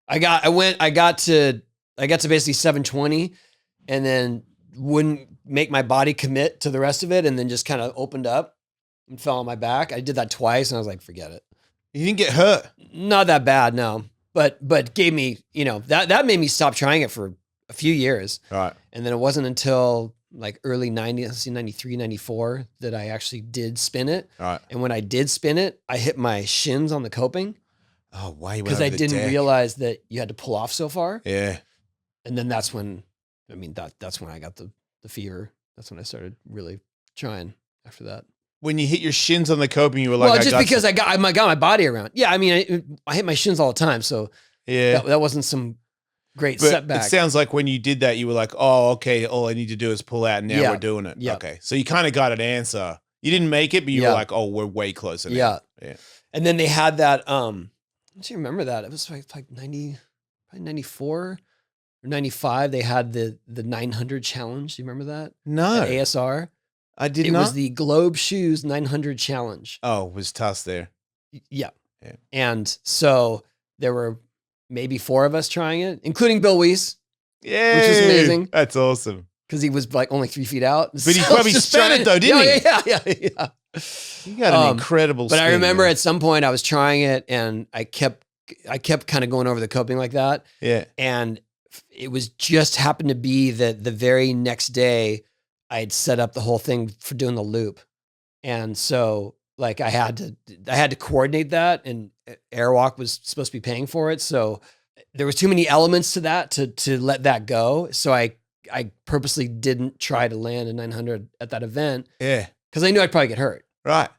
I got to basically 720 and then wouldn't make my body commit to the rest of it and then just kind of opened up and fell on my back. I did that twice and I was like, forget it. You didn't get hurt? Not that bad, no. But gave me, that made me stop trying it for a few years. Right. And then it wasn't until like early 90s, 93, 94 that I actually did spin it. Right. And when I did spin it, I hit my shins on the coping. Oh, way because I didn't realize that you had to pull off so far. Yeah. And then that's when, that's when I got the fever. That's when I started really trying after that. When you hit your shins on the coping, you were like, because I got my body around. Yeah. I mean, I hit my shins all the time. So yeah, that wasn't some great but setback. It sounds like when you did that, you were like, oh, okay, all I need to do is pull out and now we're doing it. Yeah. Okay. So you kind of got an answer. You didn't make it, but you were like, oh, we're way closer now. Yeah. Yeah. And then they had that, don't you remember that? It was like 90, probably 94 or 95. They had the 900 challenge. Do you remember that? No. At ASR. I did not. It was the Globe Shoes 900 challenge. Oh, it was tough there. Yeah. And so there were maybe 4 of us trying it, including Bill Weiss. Yeah. Which was amazing. That's awesome. Because he was like only 3 feet out. But he probably span it though, didn't he? Yeah. You got an incredible But spin, I remember man. at some point I was trying it and I kept kind of going over the coping like that. Yeah. And it was just happened to be that the very next day I had set up the whole thing for doing the loop. And so like I had to coordinate that and Airwalk was supposed to be paying for it. So there was too many elements to that to let that go. So I purposely didn't try to land a 900 at that event. Yeah. Because I knew I'd probably get hurt. Right.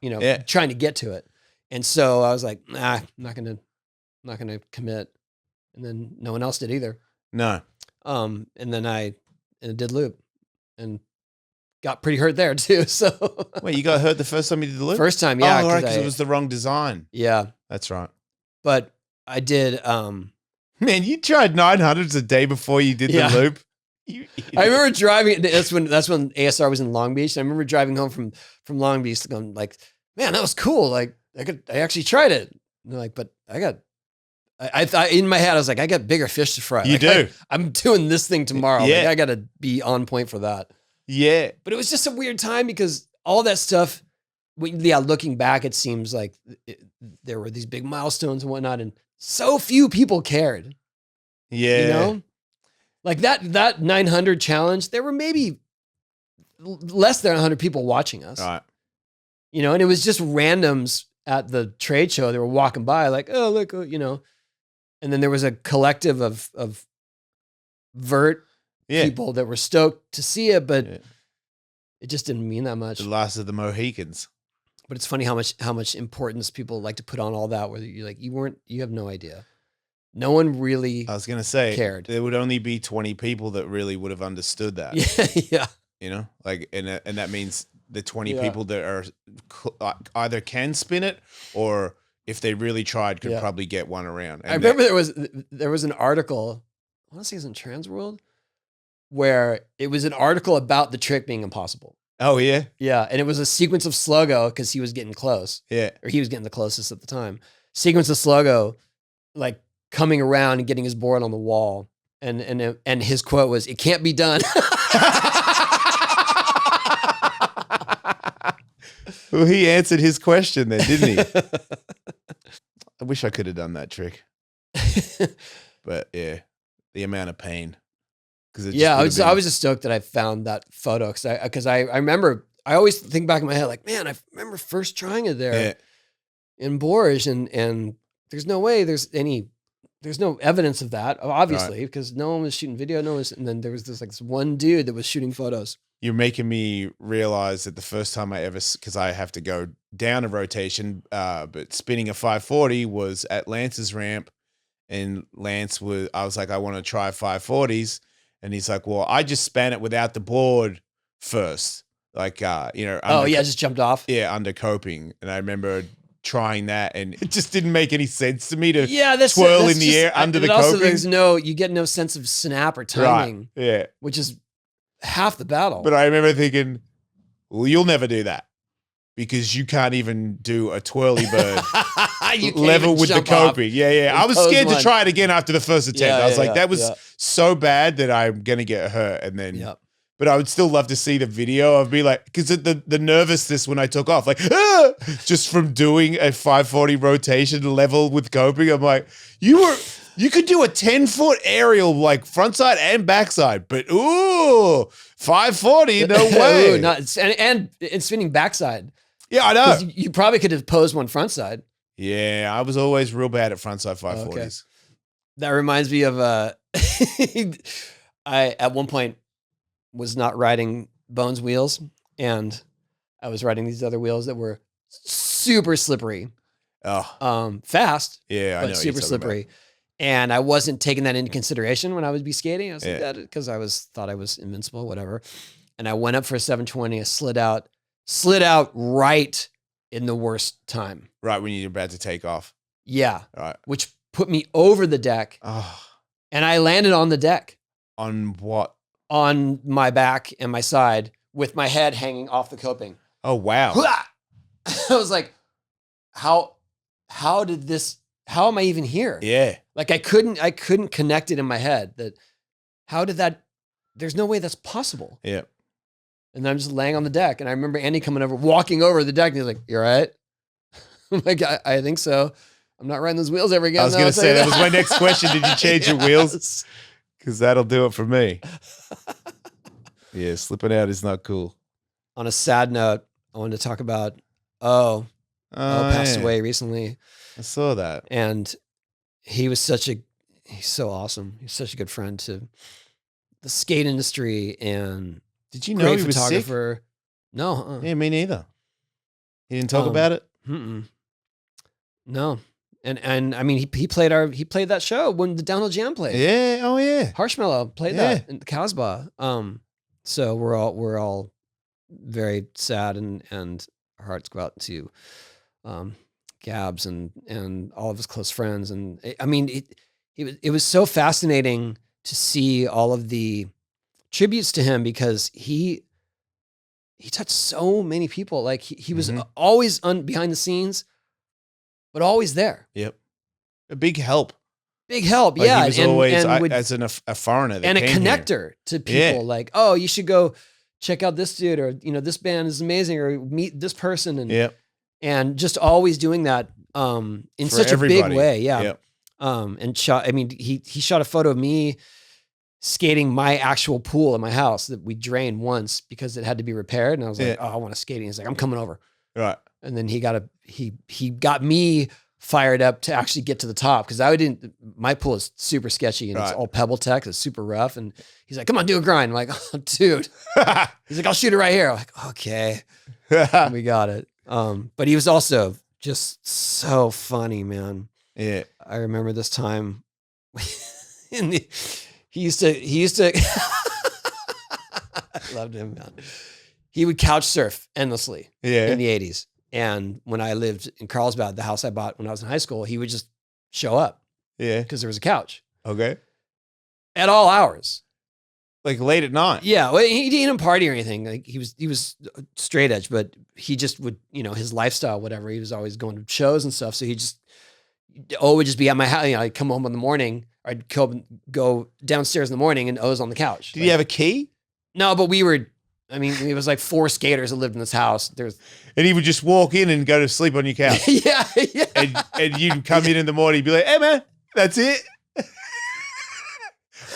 Trying to get to it. And so I was like, nah, I'm not gonna commit. And then no one else did either. No. And then I did loop and got pretty hurt there too. So wait, you got hurt the first time you did the loop? First time, yeah. Oh, right, because it was the wrong design. Yeah. That's right. But I did man, you tried 900s a day before you did the loop. I remember driving. That's when ASR was in Long Beach. I remember driving home from Long Beach, going like, "Man, that was cool! Like, I actually tried it." And they're like, "But I thought in my head, I was like, I got bigger fish to fry. You like, do. I'm doing this thing tomorrow. Yeah. Like, I got to be on point for that." Yeah. But it was just a weird time because all that stuff. Looking back, it seems like there were these big milestones and whatnot, and so few people cared. Yeah. Like that 900 challenge, there were maybe less than 100 people watching us. Right. And it was just randoms at the trade show. They were walking by like, oh, look, and then there was a collective of vert people that were stoked to see it, but it just didn't mean that much. The last of the Mohicans. But it's funny how much importance people like to put on all that, where you're like, you have no idea. No one really I was going to say, cared. There would only be 20 people that really would have understood that. Yeah. And that means the 20 people that are either can spin it or if they really tried could probably get one around. And I remember there was an article, I want to say it was in Transworld, where it was an article about the trick being impossible. Oh, yeah? Yeah, and it was a sequence of Sluggo because he was getting close. Yeah. Or he was getting the closest at the time. Sequence of Sluggo, like, coming around and getting his board on the wall. And his quote was, "It can't be done." Well, he answered his question then, didn't he? I wish I could have done that trick. But yeah, the amount of pain. I was just stoked that I found that photo because I remember I always think back in my head, like, man, I remember first trying it there in Bourges, and there's no way there's no evidence of that, obviously, because no one was shooting video, and then there was this one dude that was shooting photos. You're making me realize that the first time I ever, because I have to go down a rotation, but spinning a 540 was at Lance's ramp, and I was like, I want to try 540s. And he's like, well, I just span it without the board first. Like, Just jumped off. Yeah, under coping. And I remember trying that, and it just didn't make any sense to me to twirl in the air under the coping. Also, you get no sense of snap or timing. Right. Yeah. Which is half the battle. But I remember thinking, well, you'll never do that because you can't even do a twirly bird level with the coping. Yeah. I was scared to try it again after the first attempt. I was like, that was so bad that I'm going to get hurt. And then, but I would still love to see the video of me like, because the nervousness when I took off, like, just from doing a 540 rotation level with coping, I'm like, you could do a 10-foot aerial, like frontside and backside, but 540, no way. And spinning backside. Yeah, I know. You probably could have posed one frontside. Yeah, I was always real bad at frontside 540s. Okay. That reminds me of I at one point was not riding Bones wheels, and I was riding these other wheels that were super slippery. Fast. Yeah, I know. But super slippery. And I wasn't taking that into consideration when I would be skating. I was like that because thought I was invincible, whatever. And I went up for a 720. I slid out right in the worst time. Right when you're about to take off. Yeah. Right. Which put me over the deck. Oh. And I landed on the deck. On what? On my back and my side with my head hanging off the coping. Oh, wow. I was like, how am I even here? Yeah. Like I couldn't connect it in my head there's no way that's possible. Yeah. And then I'm just laying on the deck. And I remember Andy walking over the deck, and he's like, "You all right?" I'm like, I think so. I'm not riding those wheels ever again. I was going to say, that was my next question. Did you change your wheels? Because that'll do it for me. Yeah, slipping out is not cool. On a sad note, I wanted to talk about, passed away recently. I saw that. And he's so awesome. He's such a good friend to the skate industry, and did you know he was sick? No. Yeah, me neither. He didn't talk about it? No. And I mean, he played that show when the Downhill Jam played. Yeah. Oh yeah. Harshmallow played that in the Casbah. So we're all very sad, and our hearts go out to Gabs and all of his close friends. And I mean, it was so fascinating to see all of the tributes to him, because he touched so many people. Like he was always behind the scenes, but always there. Yep. A big help. Big help. Like yeah. He was always as a foreigner. And a connector to people. Like, oh, you should go check out this dude, or, this band is amazing, or meet this person. And just always doing that in for such everybody. A big way. Yeah. Yep. And he shot a photo of me skating my actual pool in my house that we drained once because it had to be repaired. And I was like, oh, I want to skate. And he's like, I'm coming over. Right. And then he got me fired up to actually get to the top, because my pool is super sketchy, and it's all pebble tech. It's super rough. And he's like, come on, do a grind. I'm like, oh, dude. He's like, I'll shoot it right here. I'm like, okay. And we got it. But he was also just so funny, man. Yeah. I remember this time he used to I loved him, man. He would couch surf endlessly in the 80s. And when I lived in Carlsbad, the house I bought when I was in high school, he would just show up. Yeah. Because there was a couch. Okay. At all hours. Like late at night. Yeah. Well, he didn't party or anything. Like he was straight edge, but he just would, his lifestyle, whatever. He was always going to shows and stuff. So he just would just be at my house. I'd come home in the morning. I'd go downstairs in the morning, and O's on the couch. Did he have a key? No, but it was like 4 skaters that lived in this house. And he would just walk in and go to sleep on your couch. Yeah. And you'd come in the morning and be like, hey, man, that's it.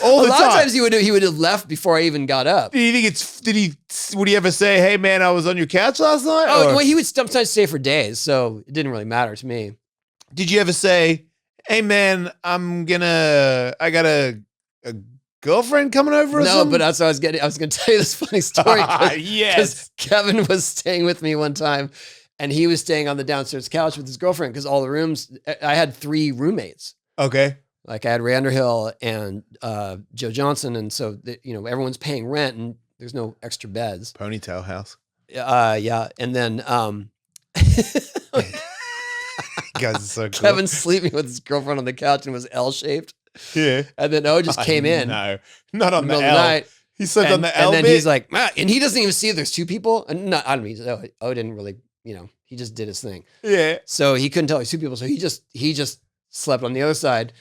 all A the lot time. of times he would have left before I even got up. Do you think would he ever say, "Hey man, I was on your couch last night"? Oh, Or well, he would sometimes stay for days, so it didn't really matter to me. did you ever say, "Hey man, I got a girlfriend coming over"? Or No, something? but that's what I was getting. I was going to tell you this funny story. Yes. Kevin was staying with me one time, and he was staying on the downstairs couch with his girlfriend because all the rooms. I had 3 roommates. Okay. Like I had Ray Underhill and Joe Johnson, and so everyone's paying rent, and there's no extra beds. Ponytail house. Yeah, and then You guys are so cool. Kevin's sleeping with his girlfriend on the couch and was L-shaped. Yeah. And then O just came in. No, not on in the the middle L. of the night. He slept on the L. And then bit? he's like, "Ah," and he doesn't even see there's 2 people. And no, I don't mean, O didn't really, he just did his thing. Yeah. So he couldn't tell there's 2 people. So he just slept on the other side.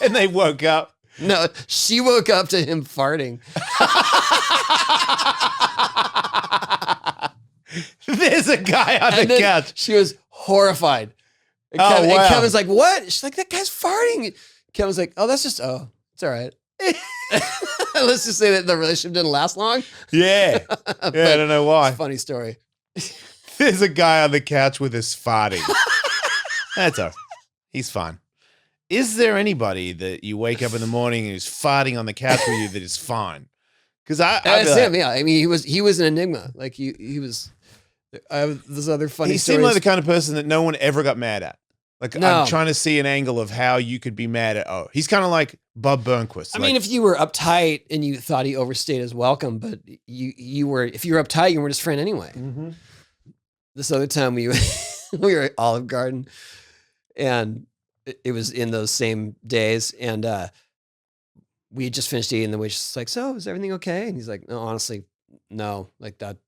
And they woke up. No, she woke up to him farting. There's a guy on And the then couch. she was horrified. And, Oh, wow. and Kevin's like, "What?" She's like, "That guy's farting." Kevin's like, "Oh, that's just it's all right." Let's just say that the relationship didn't last long. Yeah. But I don't know why. it's a funny story. There's a guy on the couch with his farting. That's all right. He's fine. Is there anybody that you wake up in the morning and who's farting on the couch with you that is fine? Because That's him, yeah. I mean, he was an enigma. Like he was. I have this other funny. he stories. seemed like the kind of person that no one ever got mad at. Like No. I'm trying to see an angle of how you could be mad at. Oh, he's kind of like Bob Burnquist. I mean, if you were uptight and you thought he overstayed his welcome, but if you were uptight, you weren't his friend anyway. Mm-hmm. This other time we were at Olive Garden, and it was in those same days, and we had just finished eating. And the waitress was like, "So, is everything okay?" And he's like, "No, honestly, no. Like that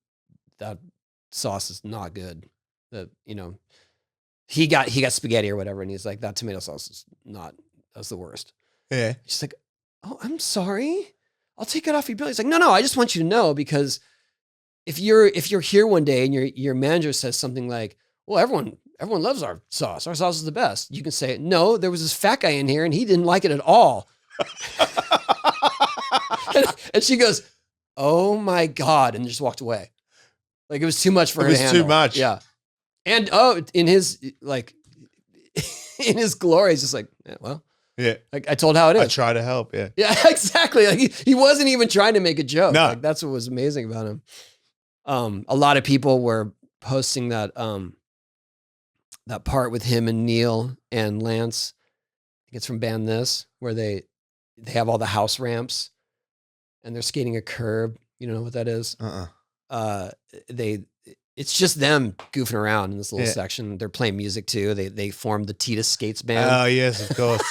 sauce is not good. He got spaghetti or whatever, and he's like, that tomato sauce is not. That's the worst." Yeah. She's like, "Oh, I'm sorry. I'll take it off your bill." He's like, "No, I just want you to know, because if you're here one day and your manager says something like, 'Well, everyone loves our sauce. Our sauce is the best,' you can say, 'No, there was this fat guy in here and he didn't like it at all.'" and she goes, "Oh my God," and just walked away. Like it was too much for her to handle. It was too much. Yeah. And in his in his glory, he's just like, "Yeah, well, Yeah. like I told how it is." I try to help. Yeah. Yeah, exactly. Like he wasn't even trying to make a joke. No. Like that's what was amazing about him. A lot of people were posting that that part with him and Neil and Lance. I think it's from Band This, where they have all the house ramps and they're skating a curb. You don't know what that is? It's just them goofing around in this little section. They're playing music too. They formed the Tita Skates Band. Oh yes, of course.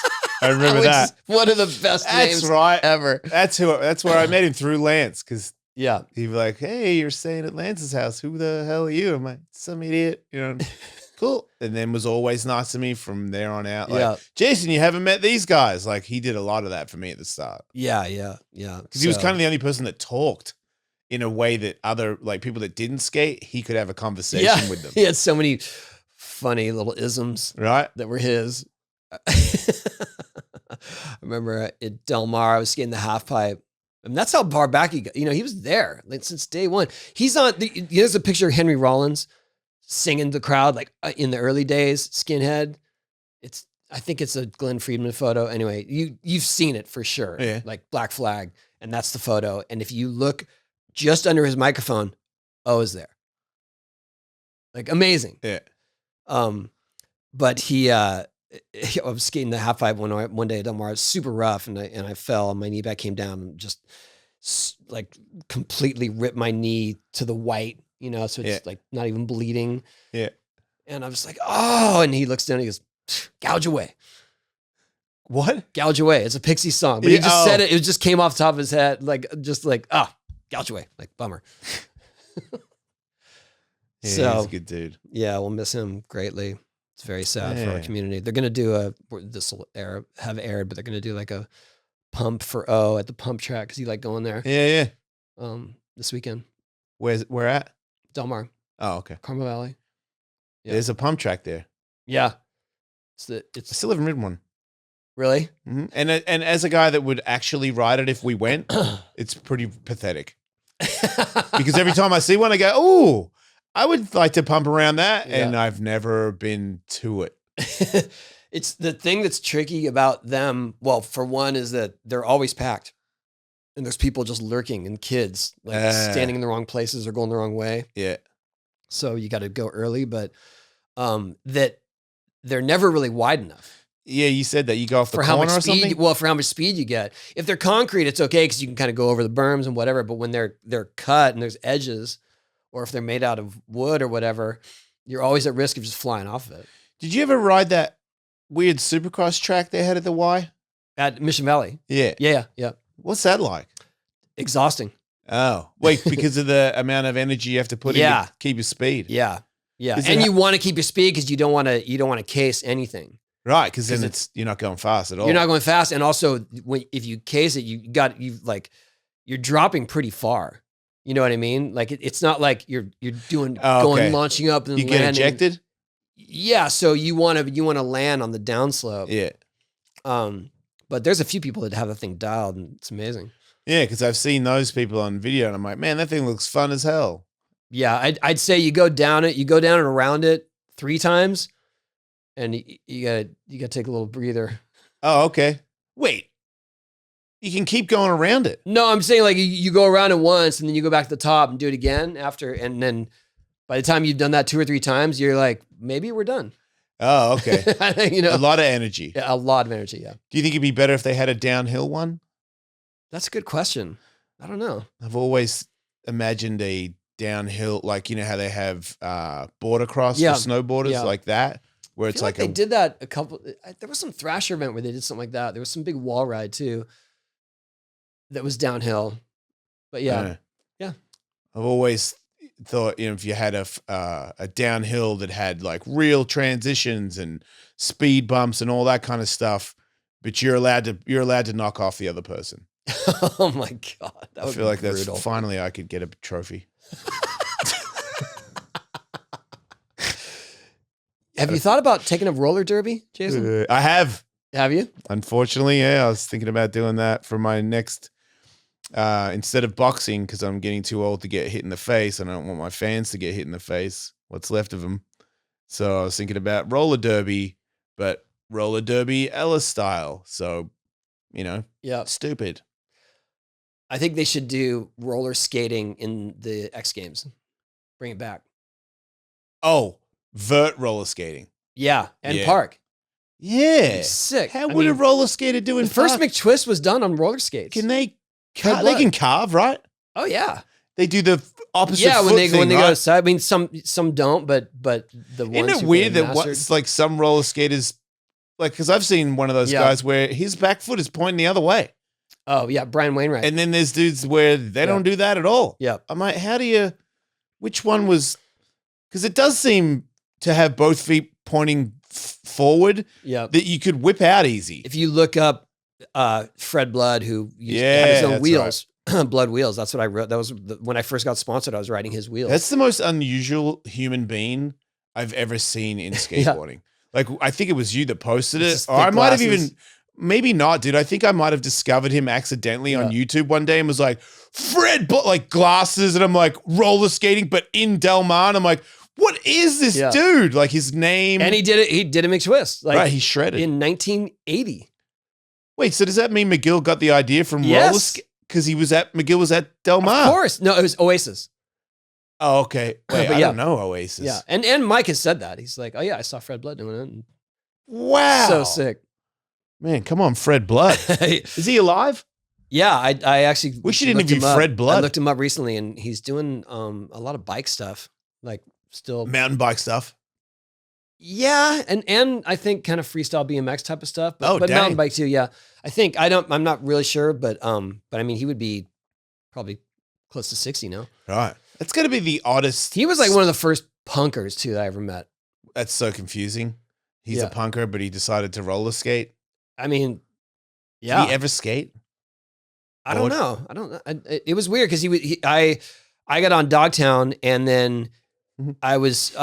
I remember Which that. is one of the best names ever. That's where I met him, through Lance, because Yeah. he'd be like, "Hey, you're staying at Lance's house. Who the hell are you?" I'm like, "Some idiot." Cool. And then was always nice to me from there on out. Like, Yeah. "Jason, you haven't met these guys." Like he did a lot of that for me at the start. Yeah. Because he was kind of the only person that talked in a way that other, like, people that didn't skate, he could have a conversation with them. He had so many funny little isms Right? that were his. I remember at Del Mar, I was skating the half pipe. And that's how far back he got. He was there like since day one. He's on. There's a picture of Henry Rollins singing to the crowd like in the early days, skinhead. I think it's a Glenn Friedman photo. Anyway, you've seen it for sure. Yeah. Like Black Flag, and that's the photo. And if you look just under his microphone, is there. Like amazing. Yeah. But I was skating the half pipe one day at Del Mar. It was super rough, and I fell, and my knee back came down, and just like completely ripped my knee to the white, so it's like not even bleeding. Yeah. And I was like, "Oh," and he looks down, and he goes, "Gouge away." What? Gouge away. It's a Pixie song, but he just said it. It just came off the top of his head, gouge away, like bummer. Yeah, So he's a good dude. yeah, we'll miss him greatly. It's very sad for our community. They're going to do this will have aired, but they're going to do like a pump for O at the pump track, because he liked going there. Yeah. This weekend. Where at? Del Mar, Oh, okay. Carmel Valley. Yeah. There's a pump track there. Yeah. I still haven't ridden one. Really? And as a guy that would actually ride it if we went, it's pretty pathetic. Because every time I see one, I go, "Oh, I would like to pump around that," and I've never been to it. It's the thing that's tricky about them. Well, for one, is that they're always packed, and there's people just lurking, and kids like standing in the wrong places or going the wrong way. Yeah. So you got to go early, but that they're never really wide enough. Yeah, you said that you go off the For how corner much or speed? something. Well, for how much speed you get. If they're concrete, it's okay because you can kind of go over the berms and whatever. But when they're cut and there's edges, or if they're made out of wood or whatever, you're always at risk of just flying off of it. Did you ever ride that weird Supercross track they had at the Y? At Mission Valley. Yeah. Yeah. What's that like? Exhausting. Oh, wait, because of the amount of energy you have to put in to keep your speed. Yeah. And you want to keep your speed because you don't want to case anything. Right, because then you're not going fast at all. You're not going fast, and also if you case it, you're dropping pretty far. You know what I mean? Like it's not like you're doing launching up and you get ejected. Yeah, so you want to land on the downslope. Yeah. But there's a few people that have the thing dialed, and it's amazing. Yeah, because I've seen those people on video, and I'm like, man, that thing looks fun as hell. Yeah, I'd say you go down and around it 3 times. And you gotta take a little breather. Oh, okay. Wait, you can keep going around it. No, I'm saying like you go around it once and then you go back to the top and do it again after. And then by the time you've done that 2 or 3 times, you're like, maybe we're done. Oh, okay. A lot of energy. Yeah, a lot of energy. Yeah. Do you think it'd be better if they had a downhill one? That's a good question. I don't know. I've always imagined a downhill, like, you know how they have border cross for snowboarders, like that. Where it's like they did that a couple. There was some Thrasher event where they did something like that. There was some big wall ride too. That was downhill, but yeah. I've always thought, if you had a downhill that had like real transitions and speed bumps and all that kind of stuff, but you're allowed to knock off the other person. Oh my God! I feel like that's finally I could get a trophy. Have you thought about taking a roller derby, Jason? I have. Have you? Unfortunately, yeah. I was thinking about doing that for my next, instead of boxing, because I'm getting too old to get hit in the face, and I don't want my fans to get hit in the face, what's left of them. So I was thinking about roller derby, but roller derby Ellis style. So, stupid. I think they should do roller skating in the X Games. Bring it back. Oh. Vert roller skating. Yeah, and park. Yeah. Sick. How would a roller skater do in the first McTwist was done on roller skates. Can they carve? They can carve, right? Oh yeah. They do the opposite foot when they thing, go outside. I mean, some don't, but the ones. Isn't it weird that like some roller skaters, like, because I've seen one of those guys where his back foot is pointing the other way. Oh yeah, Brian Wainwright. And then there's dudes where they don't do that at all. Yeah. I'm like, which one was? Because it does seem to have both feet pointing forward, that you could whip out easy. If you look up Fred Blood, who had his own wheels, Blood Wheels, that's what I wrote. That was when I first got sponsored, I was riding his wheels. That's the most unusual human being I've ever seen in skateboarding. Like, I think it was you that posted it. Or I might have even, maybe not, dude. I think I might have discovered him accidentally on YouTube one day and was like, Fred Blood, like glasses. And I'm like, roller skating, but in Del Mar. And I'm like, what is this dude? Like, his name. And he did a McTwist. Like, right, he shredded. In 1980. Wait, so does that mean McGill got the idea from roller skating? Because McGill was at Del Mar. Of course. No, it was Oasis. Oh, okay. Wait, I don't know Oasis. Yeah, and Mike has said that. He's like, oh yeah, I saw Fred Blood doing it. And wow. So sick. Man, come on, Fred Blood. Is he alive? Yeah, I actually. We should interview Fred Blood. I looked him up recently, and he's doing a lot of bike stuff. Like, still mountain bike stuff. Yeah, and I think kind of freestyle BMX type of stuff, but mountain bike too. Yeah, I'm not really sure, but I mean, he would be probably close to 60 now. Right, that's gonna be the oddest. He was like one of the first punkers too that I ever met. That's so confusing. He's a punker, but he decided to roller skate. I mean, yeah. Did he ever skate? I don't know. It was weird because I got on Dogtown, and then I was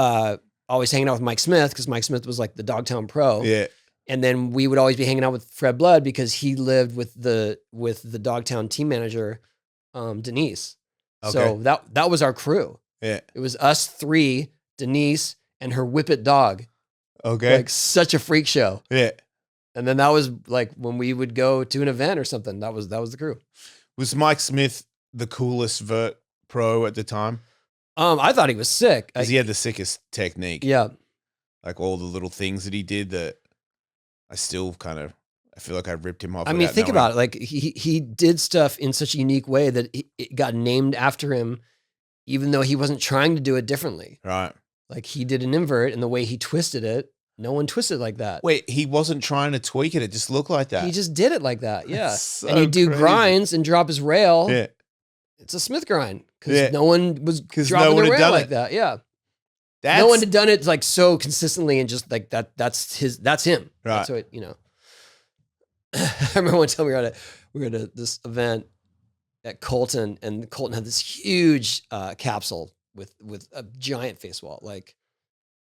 always hanging out with Mike Smith because Mike Smith was like the Dogtown pro. Yeah. And then we would always be hanging out with Fred Blood because he lived with the Dogtown team manager, Denise. So that was our crew. Yeah. It was us three, Denise, and her Whippet dog. Okay. Like such a freak show. Yeah. And then that was like when we would go to an event or something. That was the crew. Was Mike Smith the coolest vert pro at the time? I thought he was sick. Because he had the sickest technique. Yeah. Like all the little things that he did that I still kind of, I feel like I ripped him off. I mean, think about it. Like he did stuff in such a unique way that it got named after him, even though he wasn't trying to do it differently. Right. Like he did an invert, and the way he twisted it, no one twisted like that. Wait, he wasn't trying to tweak it. It just looked like that. He just did it like that. Yeah. So and he'd do crazy. grinds and drop his rail. Yeah. It's a Smith grind because no one was dropping no one their had rail done like it. that. Yeah. No one had done it like so consistently and just like that. That's him. Right. So it, I remember one time we were at this event at Colton, and Colton had this huge capsule with a giant face wall, like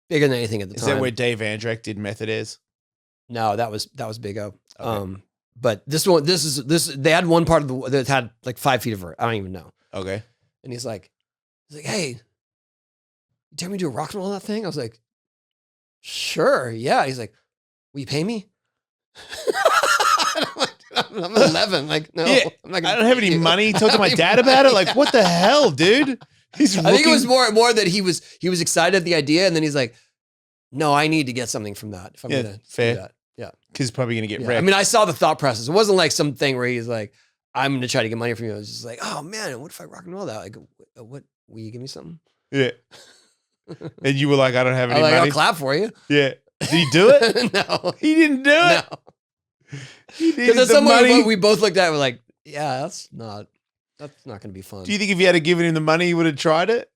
bigger than anything at the time. Is that where Dave Andrek did Method Airs? No, that was Big O. Okay. But this one, they had one part of that had like 5 feet of vert. I don't even know. Okay. And he's like, hey, you tell me to do a rock and roll on that thing? I was like, sure, yeah. He's like, will you pay me? I'm 11. Like, no, yeah, I'm not I don't have any money. Talk to my dad about it. Like, what the hell, dude? I think it was more that he was excited at the idea, and then he's like, no, I need to get something from that if I'm gonna fair. do that. Yeah. Because he's probably gonna get wrecked. I mean, I saw the thought process. It wasn't like something where he's like, I'm gonna try to get money from you. It was just like, oh man, what if I rock and roll that? Like, what will you give me something? Yeah. And you were like, I don't have any money. I'll clap for you. Yeah. Did he do it? No. He didn't do it. No. Because at some point we both looked at it and were like, yeah, that's not going to be fun. Do you think if you had given him the money, he would have tried it?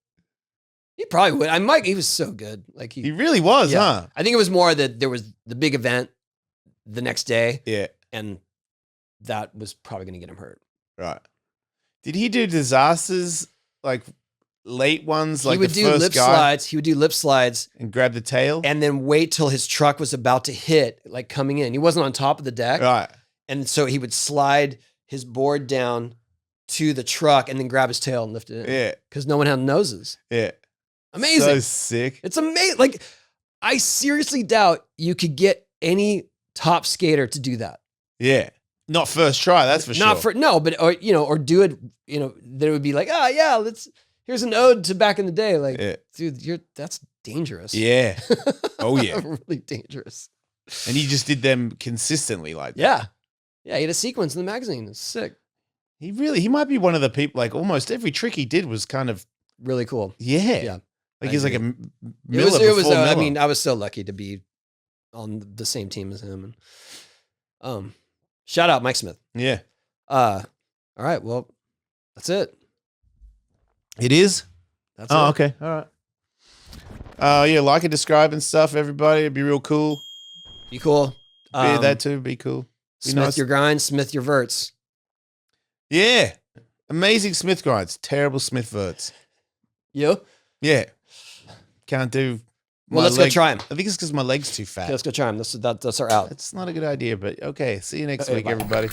He probably would. Mike, he was so good. Like he really was, huh? I think it was more that there was the big event the next day. Yeah. And that was probably going to get him hurt. Right. Did he do disasters, like late ones? Like he would the do first lip guy slides. He would do lip slides and grab the tail, and then wait till his truck was about to hit, like coming in. He wasn't on top of the deck. Right. And so he would slide his board down to the truck and then grab his tail and lift it in. Yeah. Because no one had noses. Yeah. Amazing. So sick. It's amazing. Like, I seriously doubt you could get any top skater to do that. Yeah. Not first try, that's for sure. Or do it, that it would be like, yeah, here's an ode to back in the day. Like, dude, that's dangerous. Yeah. Oh yeah. Really dangerous. And he just did them consistently like that. Yeah. Yeah, he had a sequence in the magazine. It's sick. He might be one of the people, like almost every trick he did was kind of really cool. Yeah. Yeah. Like he's like a Miller. It was I mean, I was so lucky to be on the same team as him. And shout out Mike Smith. Yeah. All right. Well, that's it. It is? That's it. Okay. All right. Yeah, like and describe and stuff, everybody. It'd be real cool. Be cool. Be that too. Be cool. Be Smith nice. your grinds, Smith your verts. Yeah. Amazing Smith grinds. Terrible Smith verts. You? Yeah. Can't do. Well, let's go try them. I think it's because my leg's too fat. Okay, let's go try them. That's our out. That's not a good idea, but okay. See you next week, bye. everybody.